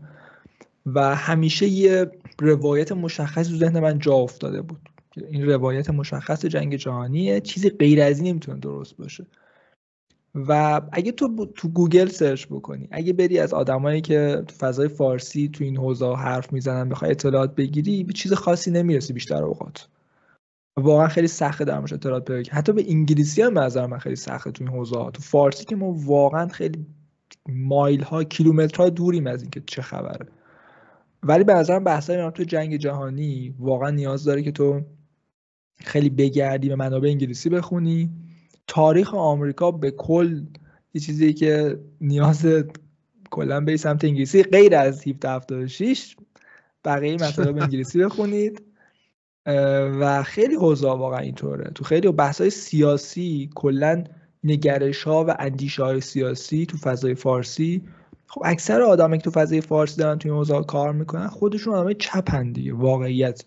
و همیشه یه روایت مشخصی تو ذهن من جا افتاده بود که این روایت مشخص جنگ جهانیه، چیزی غیر از این نمیتونه درست باشه. و اگه تو گوگل سرچ بکنی، اگه بری از آدمایی که تو فضای فارسی تو این حوزه حرف میزنن بخوای اطلاعات بگیری، به چیز خاصی نمیرسی بیشتر اوقات. واقعا خیلی سخته در موردش اطلاعات پیدا کنی. حتی به انگلیسی هم به نظر من خیلی سخته تو این حوزه ها. تو فارسی که ما واقعا خیلی مایل ها، کیلومترها دوریم از اینکه چه خبره. ولی به نظرم بحثای تو جنگ جهانی واقعا نیاز داره که تو خیلی بگردی، به منابع انگلیسی بخونی. تاریخ آمریکا به کل یه چیزی که نیاز کلا به سمت انگلیسی، غیر از 1776 بقیه مطالب انگلیسی بخونید. و خیلی حوزه واقعا اینطوره. تو خیلی بحث‌های سیاسی کلا نگرش‌ها و اندیشه‌های سیاسی تو فضای فارسی، خب اکثر آدمایی که تو فضای فارسی دارن تو این حوزه کار میکنن خودشون آدمای چپن دیگه. واقعیت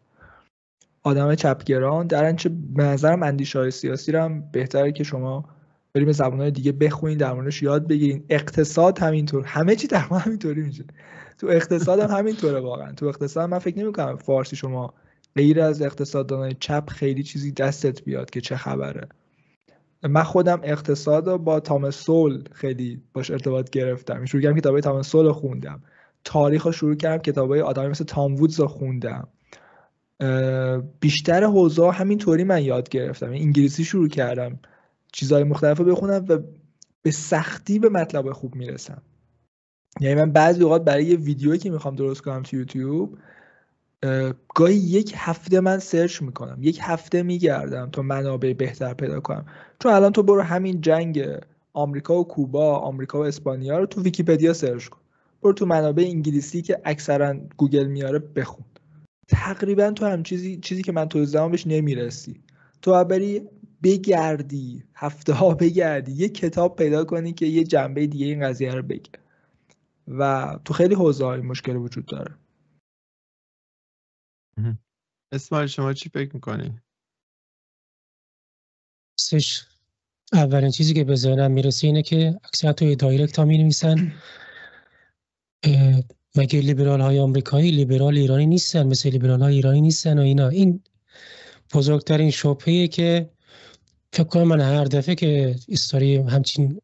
آدمای چپگران درن. چه به نظرم اندیشه‌های سیاسی رو هم بهتره که شما بریم زبان‌های دیگه بخونید، در موردش یاد بگیرید. اقتصاد همینطور، همه چی در همینطوری میشه. تو اقتصاد هم همینطوره واقعا. تو اقتصاد من فکر نمی‌کنم فارسی شما غیر از اقتصاددانای چپ خیلی چیزی دستت بیاد که چه خبره. من خودم اقتصاد رو با تامس سول خیلی باش ارتباط گرفتم. شروع کردم کتابای تامس سول رو خوندم. تاریخ رو شروع کردم کتابای آدمی مثل تام وودز رو خوندم. بیشتر حوزه همینطوری من یاد گرفتم. انگلیسی شروع کردم چیزهای مختلف رو بخونم و به سختی به مطلب خوب میرسم. یعنی من بعضی اوقات برای یه ویدیویی که میخوام درست کنم تو یوتیوب گاهی 1 هفته من سرچ میکنم، 1 هفته میگردم تا منابع بهتر پیدا کنم. چون الان تو برو همین جنگ آمریکا و کوبا، آمریکا و اسپانیا رو تو ویکی‌پدیا سرچ کن، برو تو منابع انگلیسی که اکثرا گوگل میاره بخون، تقریبا تو هم چیزی که من تو زمان بهش نمیرسی. تو بری بگردی، هفته ها بگردی، یه کتاب پیدا کنی که یه جنبه دیگه این قضیه رو بگه. و تو خیلی حوزه‌های مشکل وجود داره. اسماعیل شما چی فکر میکنی؟ اولین چیزی که به ذهنم میرسه اینه که اکثر توی دایرکت ها می‌نویسن مگه لیبرال های آمریکایی لیبرال ایرانی نیستن، مثل لیبرال های ایرانی نیستن و اینا. این بزرگترین شبهه‌ایه که فکر کنم من هر دفعه که استوری همچین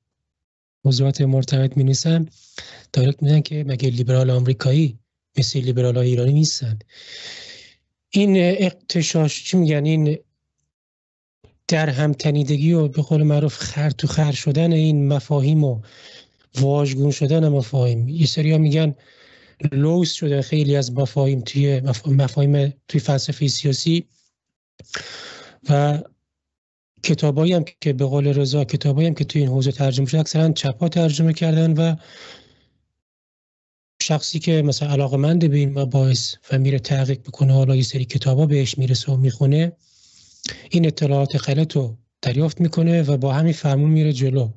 موضوعات مرتبط می‌نویسم دایرکت میگن که مگه لیبرال آمریکایی مثل لیبرال های ایرانی نیستن. این اغتشاش چی میگن، این در هم تنیدگی و به قول معروف خر تو خر شدن این مفاهیم و واژگون شدن مفاهیم. یه سری ها میگن لوس شده خیلی از مفاهیم توی فلسفه سیاسی و کتابایی هم که به قول رضا کتابایی هم که توی این حوزه ترجمه شده اکثرا چپا ترجمه کردن و شخصی که مثلا علاقه‌مند به این مباحث و میره تحقیق بکنه، حالا یه سری کتابا بهش میرسه و میخونه، این اطلاعات غلط رو دریافت میکنه و با همین فرمون میره جلو.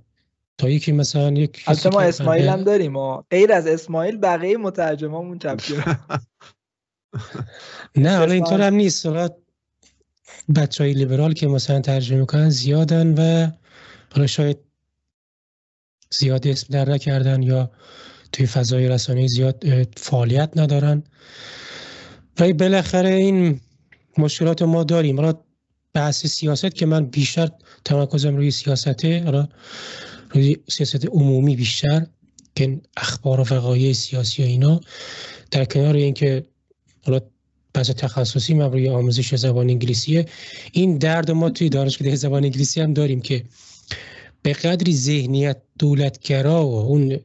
تا یکی مثلا یک البته ما اسماعیل هم داریم و غیر از اسماعیل بقیه مترجمامون چپگرا. نه حالا اینطور هم نیست. بچهای لیبرال که مثلا ترجمه میکنن زیادن و حالا شاید زیاد اسم در نکردن یا توی فضای رسانه‌ای زیاد فعالیت ندارن. ولی بالاخره این مشکلات ما داریم. حالا بحث سیاست که من بیشتر تمرکزم روی سیاسته، حالا روی سیاست عمومی بیشتر که اخبار و وقایع سیاسی و اینا، در کنار اینکه حالا بحث تخصصی من روی آموزش زبان انگلیسیه. این درد ما توی دانشکده زبان انگلیسی هم داریم که به قدری ذهنیت دولتگرا و اون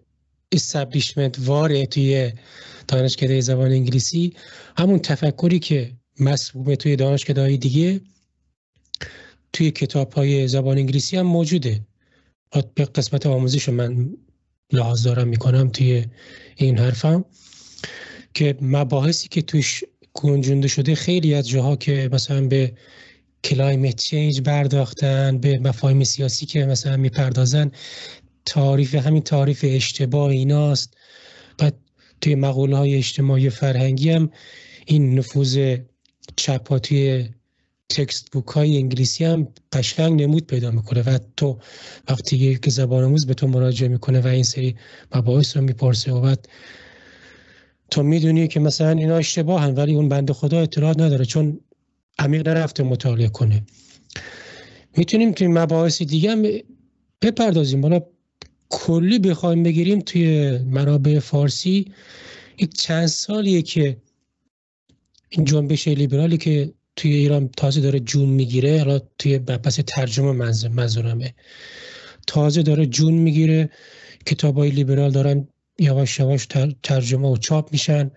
استابلیشمنت واره توی دانشکده زبان انگلیسی، همون تفکری که مسمومه توی دانشکده‌های دیگه توی کتاب‌های زبان انگلیسی هم موجوده. به قسمت آموزش من لحاظ دارم میکنم توی این حرفم که مباحثی که توش گنجونده شده خیلی از جاها که مثلا به کلایمت چینج پرداختن، به مفاهیم سیاسی که مثلا میپردازن، همین تعریف اشتباه ایناست. بعد توی مقوله های اجتماعی فرهنگی هم این نفوذ چپ ها توی تکست بوک های انگلیسی هم قشنگ نمود پیدا میکنه و تو وقتی یک زبان آموز به تو مراجعه میکنه و این سری مباحث رو میپرسه و بعد تو میدونی که مثلا اینا اشتباهن، ولی اون بنده خدا اطلاعات نداره چون عمیق نرفته مطالعه کنه. میتونیم توی مباحث دیگه هم بپردازیم. حالا کلی بخوایم بگیریم توی منابع فارسی یک چند سالیه که این جنبش لیبرالی که توی ایران تازه داره جون میگیره، حالا توی بحث ترجمه منظورمه، تازه داره جون میگیره، کتابای لیبرال دارن یواش یواش ترجمه و چاپ میشن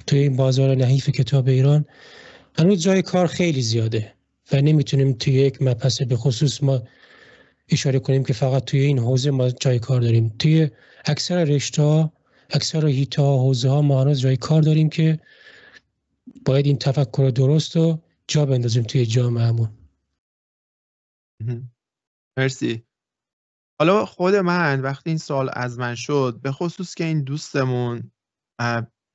توی این بازار نحیف کتاب ایران. هنوز جای کار خیلی زیاده و نمیتونیم توی یک مبحث به خصوص ما اشاره کنیم که فقط توی این حوزه ما جای کار داریم. توی اکثر رشته‌ها، اکثر حیطه‌ها، حوزه‌ها ما هنوز جای کار داریم که باید این تفکر درست رو جا بندازیم توی جامعهمون. مرسی. حالا خود من وقتی این سوال از من شد، به خصوص که این دوستمون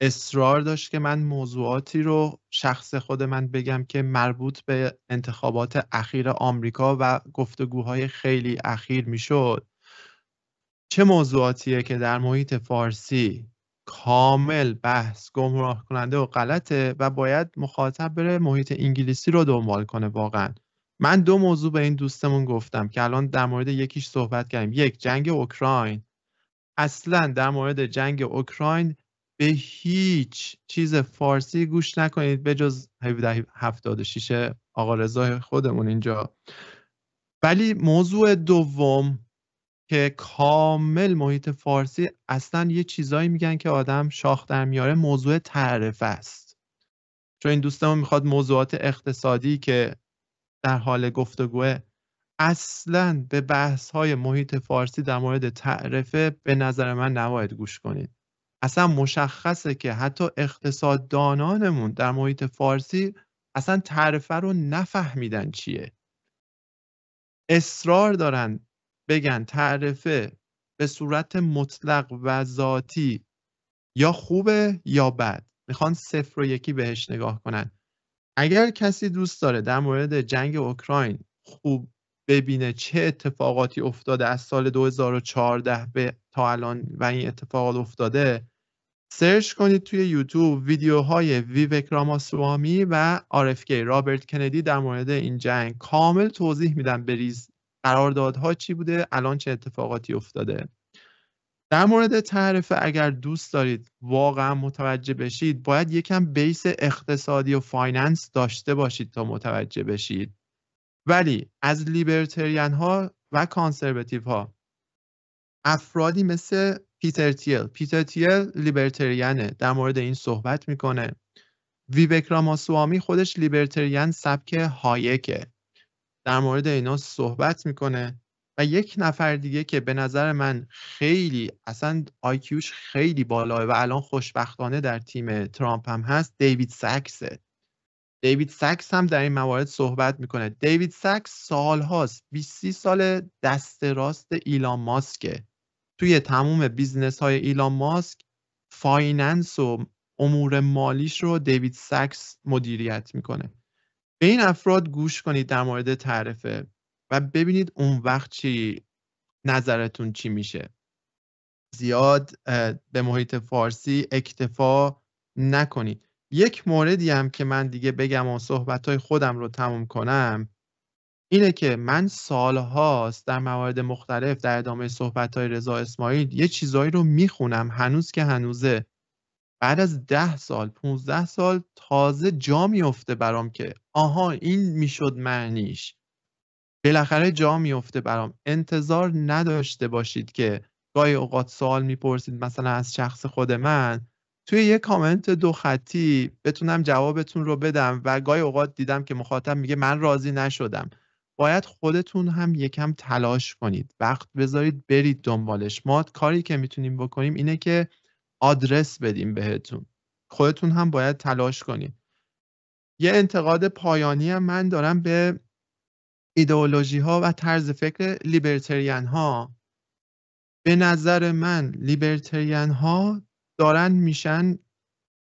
اصرار داشت که من موضوعاتی رو شخص خود من بگم که مربوط به انتخابات اخیر آمریکا و گفتگوهای خیلی اخیر میشد، چه موضوعاتیه که در محیط فارسی کامل بحث گمراه کننده و غلطه و باید مخاطب بره محیط انگلیسی رو دنبال کنه. واقعا من 2 موضوع به این دوستمون گفتم که الان در مورد یکیش صحبت کردیم. یک، جنگ اوکراین. اصلا در مورد جنگ اوکراین به هیچ چیز فارسی گوش نکنید به جز 1776 آقا رضا خودمون اینجا. ولی موضوع دوم که کامل محیط فارسی اصلا یه چیزایی میگن که آدم شاخ در میاره، موضوع تعرفه است. چون این دوستمون میخواد موضوعات اقتصادی که در حال گفتگوه اصلا به بحث‌های محیط فارسی در مورد تعرفه به نظر من نباید گوش کنید. اصلا مشخصه که حتی اقتصاددانانمون در محیط فارسی اصلا تعرفه رو نفهمیدن چیه. اصرار دارن بگن تعرفه به صورت مطلق و ذاتی یا خوبه یا بد. میخوان 0 و 1 بهش نگاه کنن. اگر کسی دوست داره در مورد جنگ اوکراین خوب ببینه چه اتفاقاتی افتاده از سال 2014 به تا الان و این اتفاقات افتاده، سرچ کنید توی یوتیوب ویدیوهای ویوک راماسوامی و RFK رابرت کندی در مورد این جنگ کامل توضیح میدن بریز قراردادها چی بوده، الان چه اتفاقاتی افتاده. در مورد تعرفه اگر دوست دارید واقعا متوجه بشید، باید یکم بیس اقتصادی و فایننس داشته باشید تا متوجه بشید. ولی از لیبرتریان ها و کانسرواتیو ها افرادی مثل پیتر تیل لیبرتریانه، در مورد این صحبت میکنه. ویوک راماسوامی خودش لیبرتریان سبک هایکه، در مورد اینا صحبت میکنه. و یک نفر دیگه که به نظر من خیلی اصلا آیکیوش خیلی بالاه و الان خوشبختانه در تیم ترامپ هم هست، دیوید ساکسه. دیوید ساکس هم در این موارد صحبت میکنه. دیوید ساکس سالهاست 20 سال دست راست ایلان ماسکه. توی تموم بیزنس های ایلان ماسک فایننس و امور مالیش رو دیوید ساکس مدیریت میکنه. به این افراد گوش کنید در مورد تعرفه و ببینید اون وقت چی نظرتون چی میشه. زیاد به محیط فارسی اکتفا نکنید. یک موردی هم که من دیگه بگم و صحبتهای خودم رو تموم کنم اینه که من سالهاست در موارد مختلف در ادامه صحبتهای رضا اسماعیل یه چیزایی رو میخونم، هنوز که هنوزه، بعد از 10 سال 15 سال تازه جا میفته برام که آها این میشد معنیش. بالاخره جا میفته برام. انتظار نداشته باشید که گاهی اوقات سوال میپرسید مثلا از شخص خود من، توی یه کامنت 2 خطی بتونم جوابتون رو بدم و گاهی اوقات دیدم که مخاطب میگه من راضی نشدم. باید خودتون هم یکم تلاش کنید، وقت بذارید برید دنبالش. ما کاری که میتونیم بکنیم اینه که آدرس بدیم بهتون. خودتون هم باید تلاش کنید. یه انتقاد پایانی هم من دارم به ایدئولوژی ها و طرز فکر لیبرتریان ها. به نظر من لیبرتریان ها دارن میشن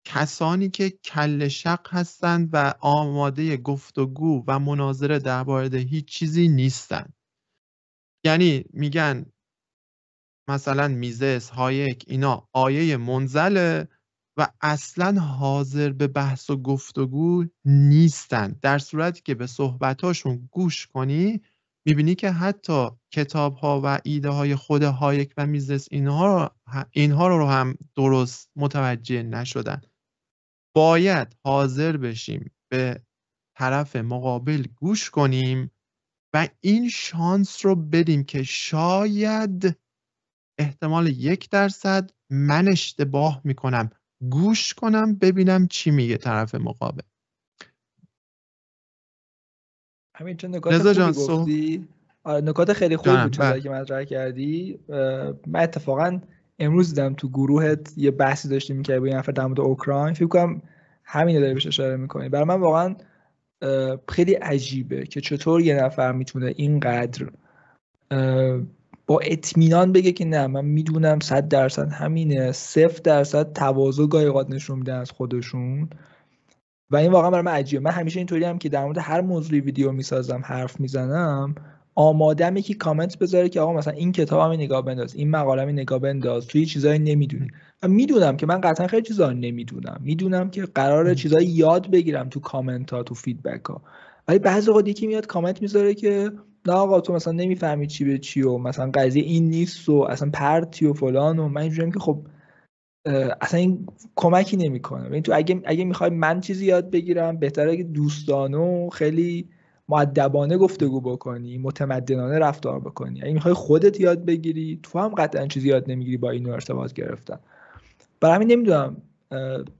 کسانی که کله شق هستند و آماده گفتگو و مناظره درباره هیچ چیزی نیستن. یعنی میگن مثلا میزس، هایک، اینا آیه منزله و اصلا حاضر به بحث و گفتگو نیستن. در صورتی که به صحبتاشون گوش کنی میبینی که حتی کتاب‌ها و ایده‌های خود هایک و میزس اینها رو هم درست متوجه نشدن. باید حاضر بشیم به طرف مقابل گوش کنیم و این شانس رو بدیم که شاید احتمال 1% من اشتباه میکنم، گوش کنم ببینم چی میگه طرف مقابل. همین چون نکات خوبی گفتی. نکات خیلی خوبی بود چیزایی که مطرح کردی. من اتفاقا امروز دیدم تو گروهت یه بحثی داشتیم که با یه نفر در مورد اوکراین، فکر کنم همین رو داری بهش اشاره میکنی. برای من واقعا خیلی عجیبه که چطور یه نفر میتونه اینقدر با اطمینان بگه که نه من میدونم 100% همینه، 0% تواضع گاهی اوقات نشون میدن از خودشون و این واقعا برای من عجیبه. من همیشه اینطوری هم که در مورد هر موضوعی ویدیو میسازم، حرف میزنم، آماده‌ام که کامنت بذاره که آقا مثلا این کتابم نگاه بنداز، این مقاله‌م نگاه بنداز، توی چیزایی نمیدونی. و میدونم که من قطعا خیلی چیزا نمیدونم، میدونم که قراره چیزایی یاد بگیرم تو کامنت ها، تو فیدبک ها. ولی بعضی وقت یکی میاد کامنت میذاره که نه آقا تو مثلا نمیفهمی چی به چی و مثلا قضیه این نیست و اصلا پرتی و فلان و من اینجوریم که خب اصلا این کمکی نمیکنه. یعنی تو اگه میخوای من چیزی یاد بگیرم بهتره که دوستانه و خیلی مؤدبانه گفتگو بکنی، متمدنانه رفتار بکنی. اگه میخوای خودت یاد بگیری تو هم قطعا چیزی یاد نمیگیری با این ارتباط گرفتن. برای همین نمیدونم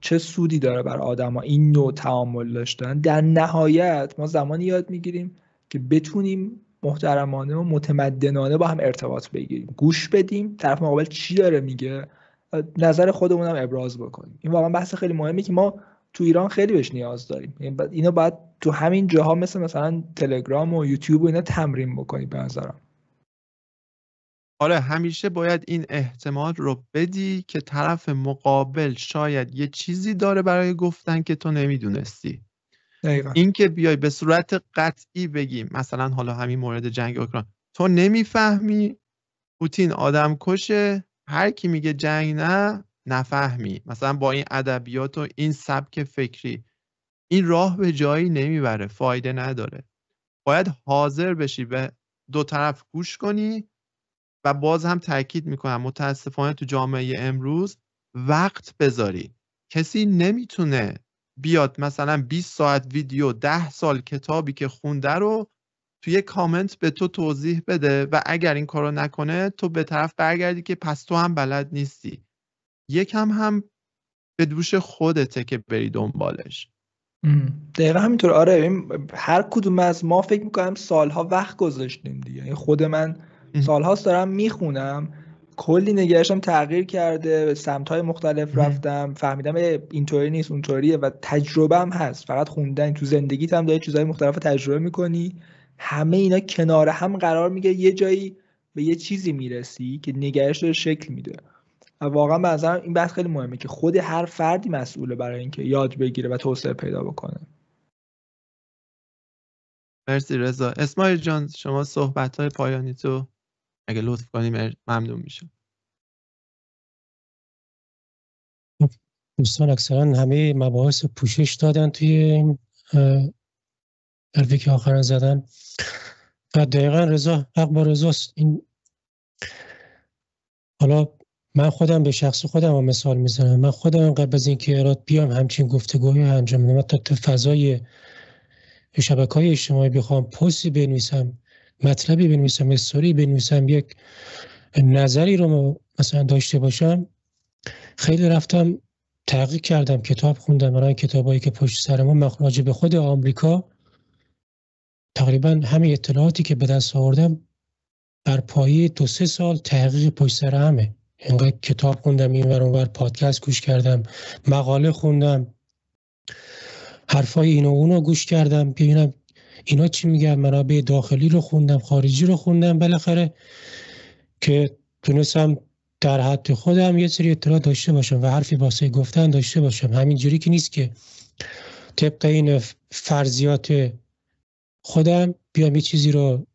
چه سودی داره برای آدما این نوع تعامل داشتن. در نهایت ما زمانی یاد میگیریم که بتونیم محترمانه و متمدنانه با هم ارتباط بگیریم، گوش بدیم طرف مقابل چی داره میگه، نظر خودمون هم ابراز بکنیم. این واقعا بحث خیلی مهمه که ما تو ایران خیلی بهش نیاز داریم. اینو باید تو همین جاها مثلا تلگرام و یوتیوب و اینا تمرین بکنیم به نظرم. آره همیشه باید این احتمال رو بدی که طرف مقابل شاید یه چیزی داره برای گفتن که تو نمیدونستی. این که بیای به صورت قطعی بگیم مثلا حالا همین مورد جنگ اوکراین تو نمیفهمی، پوتین آدم کشه، هر کی میگه جنگ نه نفهمی، مثلا با این ادبیات و این سبک فکری، این راه به جایی نمیبره، فایده نداره. باید حاضر بشی به دو طرف گوش کنی و باز هم تاکید میکنم متاسفانه تو جامعه امروز وقت بذاری. کسی نمیتونه بیاد مثلا 20 ساعت ویدیو 10 سال کتابی که خونده رو توی کامنت به تو توضیح بده و اگر این کارو نکنه تو به طرف برگردی که پس تو هم بلد نیستی. یکم هم به دوش خودته که بری دنبالش. دقیقا همینطور. آره هر کدوم از ما فکر میکنم سالها وقت گذاشتیم دیگه. خود من سالهاست دارم میخونم، کلی نگرشم تغییر کرده، به سمت‌های مختلف رفتم، فهمیدم اینطوری نیست اونطوریه و تجربه هم هست. فقط خوندن تو زندگیت هم داری چیزهای مختلف تجربه میکنی، همه اینا کنار هم قرار میگه یه جایی به یه چیزی میرسی که نگرش داره شکل میده. و واقعا به نظرم این بحث خیلی مهمه که خود هر فردی مسئوله برای اینکه یاد بگیره و توسعه پیدا بکنه. مرسی رضا. اسماعیل جان شما صحبت‌های پایانی تو اگه لطف کنی ممنون میشم. دوستان اکثرا همه مباحث پوشش دادن توی این حرفی که آخرا زدن و دقیقا رضا حق با رضاست. این حالا من خودم به شخص خودم هم مثال میزنم. من خودم قبل از اینکه اراد بیام همچین گفتگوهی انجام بدم، حتی تو فضای شبکه‌های اجتماعی بخوام پستی بنویسم، مطلبی بنویسم، استوری بنویسم، یک نظری رو مثلا داشته باشم، خیلی رفتم تحقیق کردم، کتاب خوندم. برای کتابایی که پشت سر ما راجع به خود آمریکا، تقریبا همه اطلاعاتی که به دست آوردم بر پایه 2-3 سال تحقیق پشت سر همه. اینقدر کتاب خوندم، اینور اونور پادکست گوش کردم، مقاله خوندم، حرفای اینو اونو گوش کردم ببینم اینا چی میگن، منابع داخلی رو خوندم، خارجی رو خوندم، بالاخره که تونستم در حد خودم یه سری اطلاع داشته باشم و حرفی واسه گفتن داشته باشم. همینجوری که نیست که طبق این فرضیات خودم بیام یه چیزی رو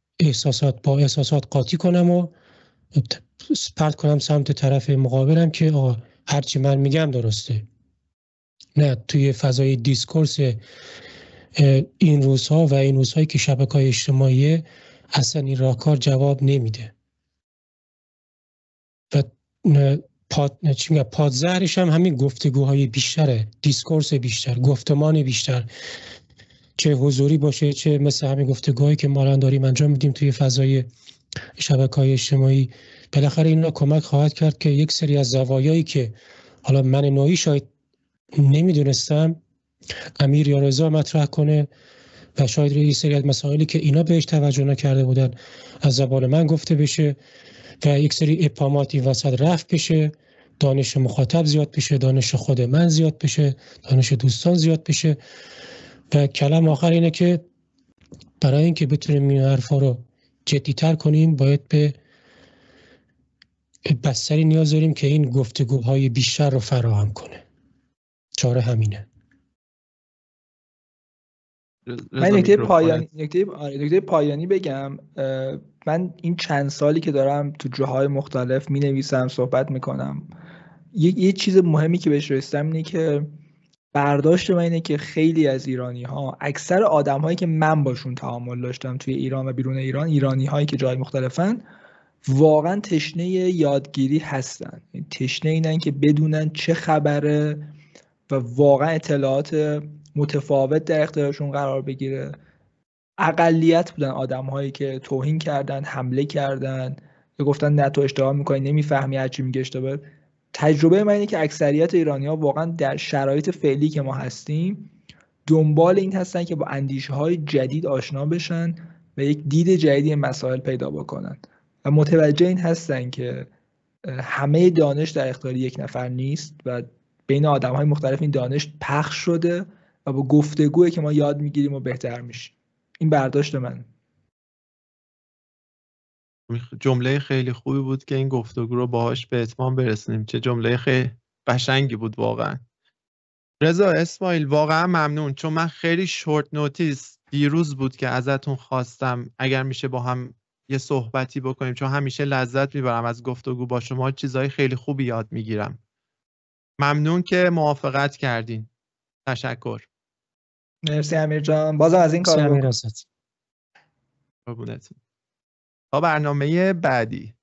با احساسات قاطی کنم و پرت کنم سمت طرف مقابلم که هرچی من میگم درسته. نه، توی فضای دیسکورس این روزها و این روزهایی که شبکه‌های اجتماعی اصلا این راهکار جواب نمیده و پادزهرش هم همین گفتگوهای بیشتره، دیسکورس بیشتر، گفتمان بیشتر، چه حضوری باشه چه مثل همین گفتگوهایی که ما الان داریم انجام میدیم توی فضای شبکه‌های اجتماعی. بالاخره اینا کمک خواهد کرد که یک سری از زوایایی که حالا من نوعی شاید نمیدونستم امیر یا رضا مطرح کنه و شاید یه سری از مسائلی که اینا بهش توجه نکرده بودن از زبان من گفته بشه و یک سری ابهاماتی وسط رفع بشه، دانش مخاطب زیاد بشه، دانش خود من زیاد بشه، دانش دوستان زیاد بشه. و کلام آخر اینه که برای اینکه بتونیم این حرفا رو جدی‌تر کنیم باید به بستری نیاز داریم که این گفتگوهای بیشتر رو فراهم کنه. چاره همینه. من نکته پایانی بگم. من این چند سالی که دارم تو جاهای مختلف می نویسم، صحبت میکنم، یه چیز مهمی که بهش رسیدم اینه که برداشت من اینه که خیلی از ایرانی ها، اکثر آدم هایی که من باشون تعامل داشتم توی ایران و بیرون ایران، ایرانی هایی که جای مختلفن، واقعا تشنه یادگیری هستن. تشنه اینن که بدونن چه خبره و واقعا اطلاعات متفاوت در اختیارشون قرار بگیره. اقلیت بودن آدم هایی که توهین کردن، حمله کردن، یا گفتن نه تو اشتباه میکنی، نمیفهمی، هرچی میگه اشتباه. تجربه من اینه که اکثریت ایرانی ها واقعا در شرایط فعلی که ما هستیم دنبال این هستن که با اندیشه های جدید آشنا بشن و یک دید جدیدی مسائل پیدا بکنن و متوجه این هستن که همه دانش در اختیار یک نفر نیست و بین آدم های مختلف این دانش پخش شده و با گفتگویی که ما یاد میگیریم و بهتر میشیم. این برداشت من. جمله خیلی خوبی بود که این گفتگو رو باهاش به اتمام برسونیم. چه جمله خیلی قشنگی بود واقعا. رضا، اسماعیل، واقعا ممنون، چون من خیلی شورت نوتیس دیروز بود که ازتون خواستم اگر میشه با هم یه صحبتی بکنیم، چون همیشه لذت میبرم از گفتگو با شما، چیزهای خیلی خوبی یاد میگیرم. ممنون که موافقت کردین. تشکر. مرسی امیر جان، بازم از این کار بکنم. تا برنامه بعدی.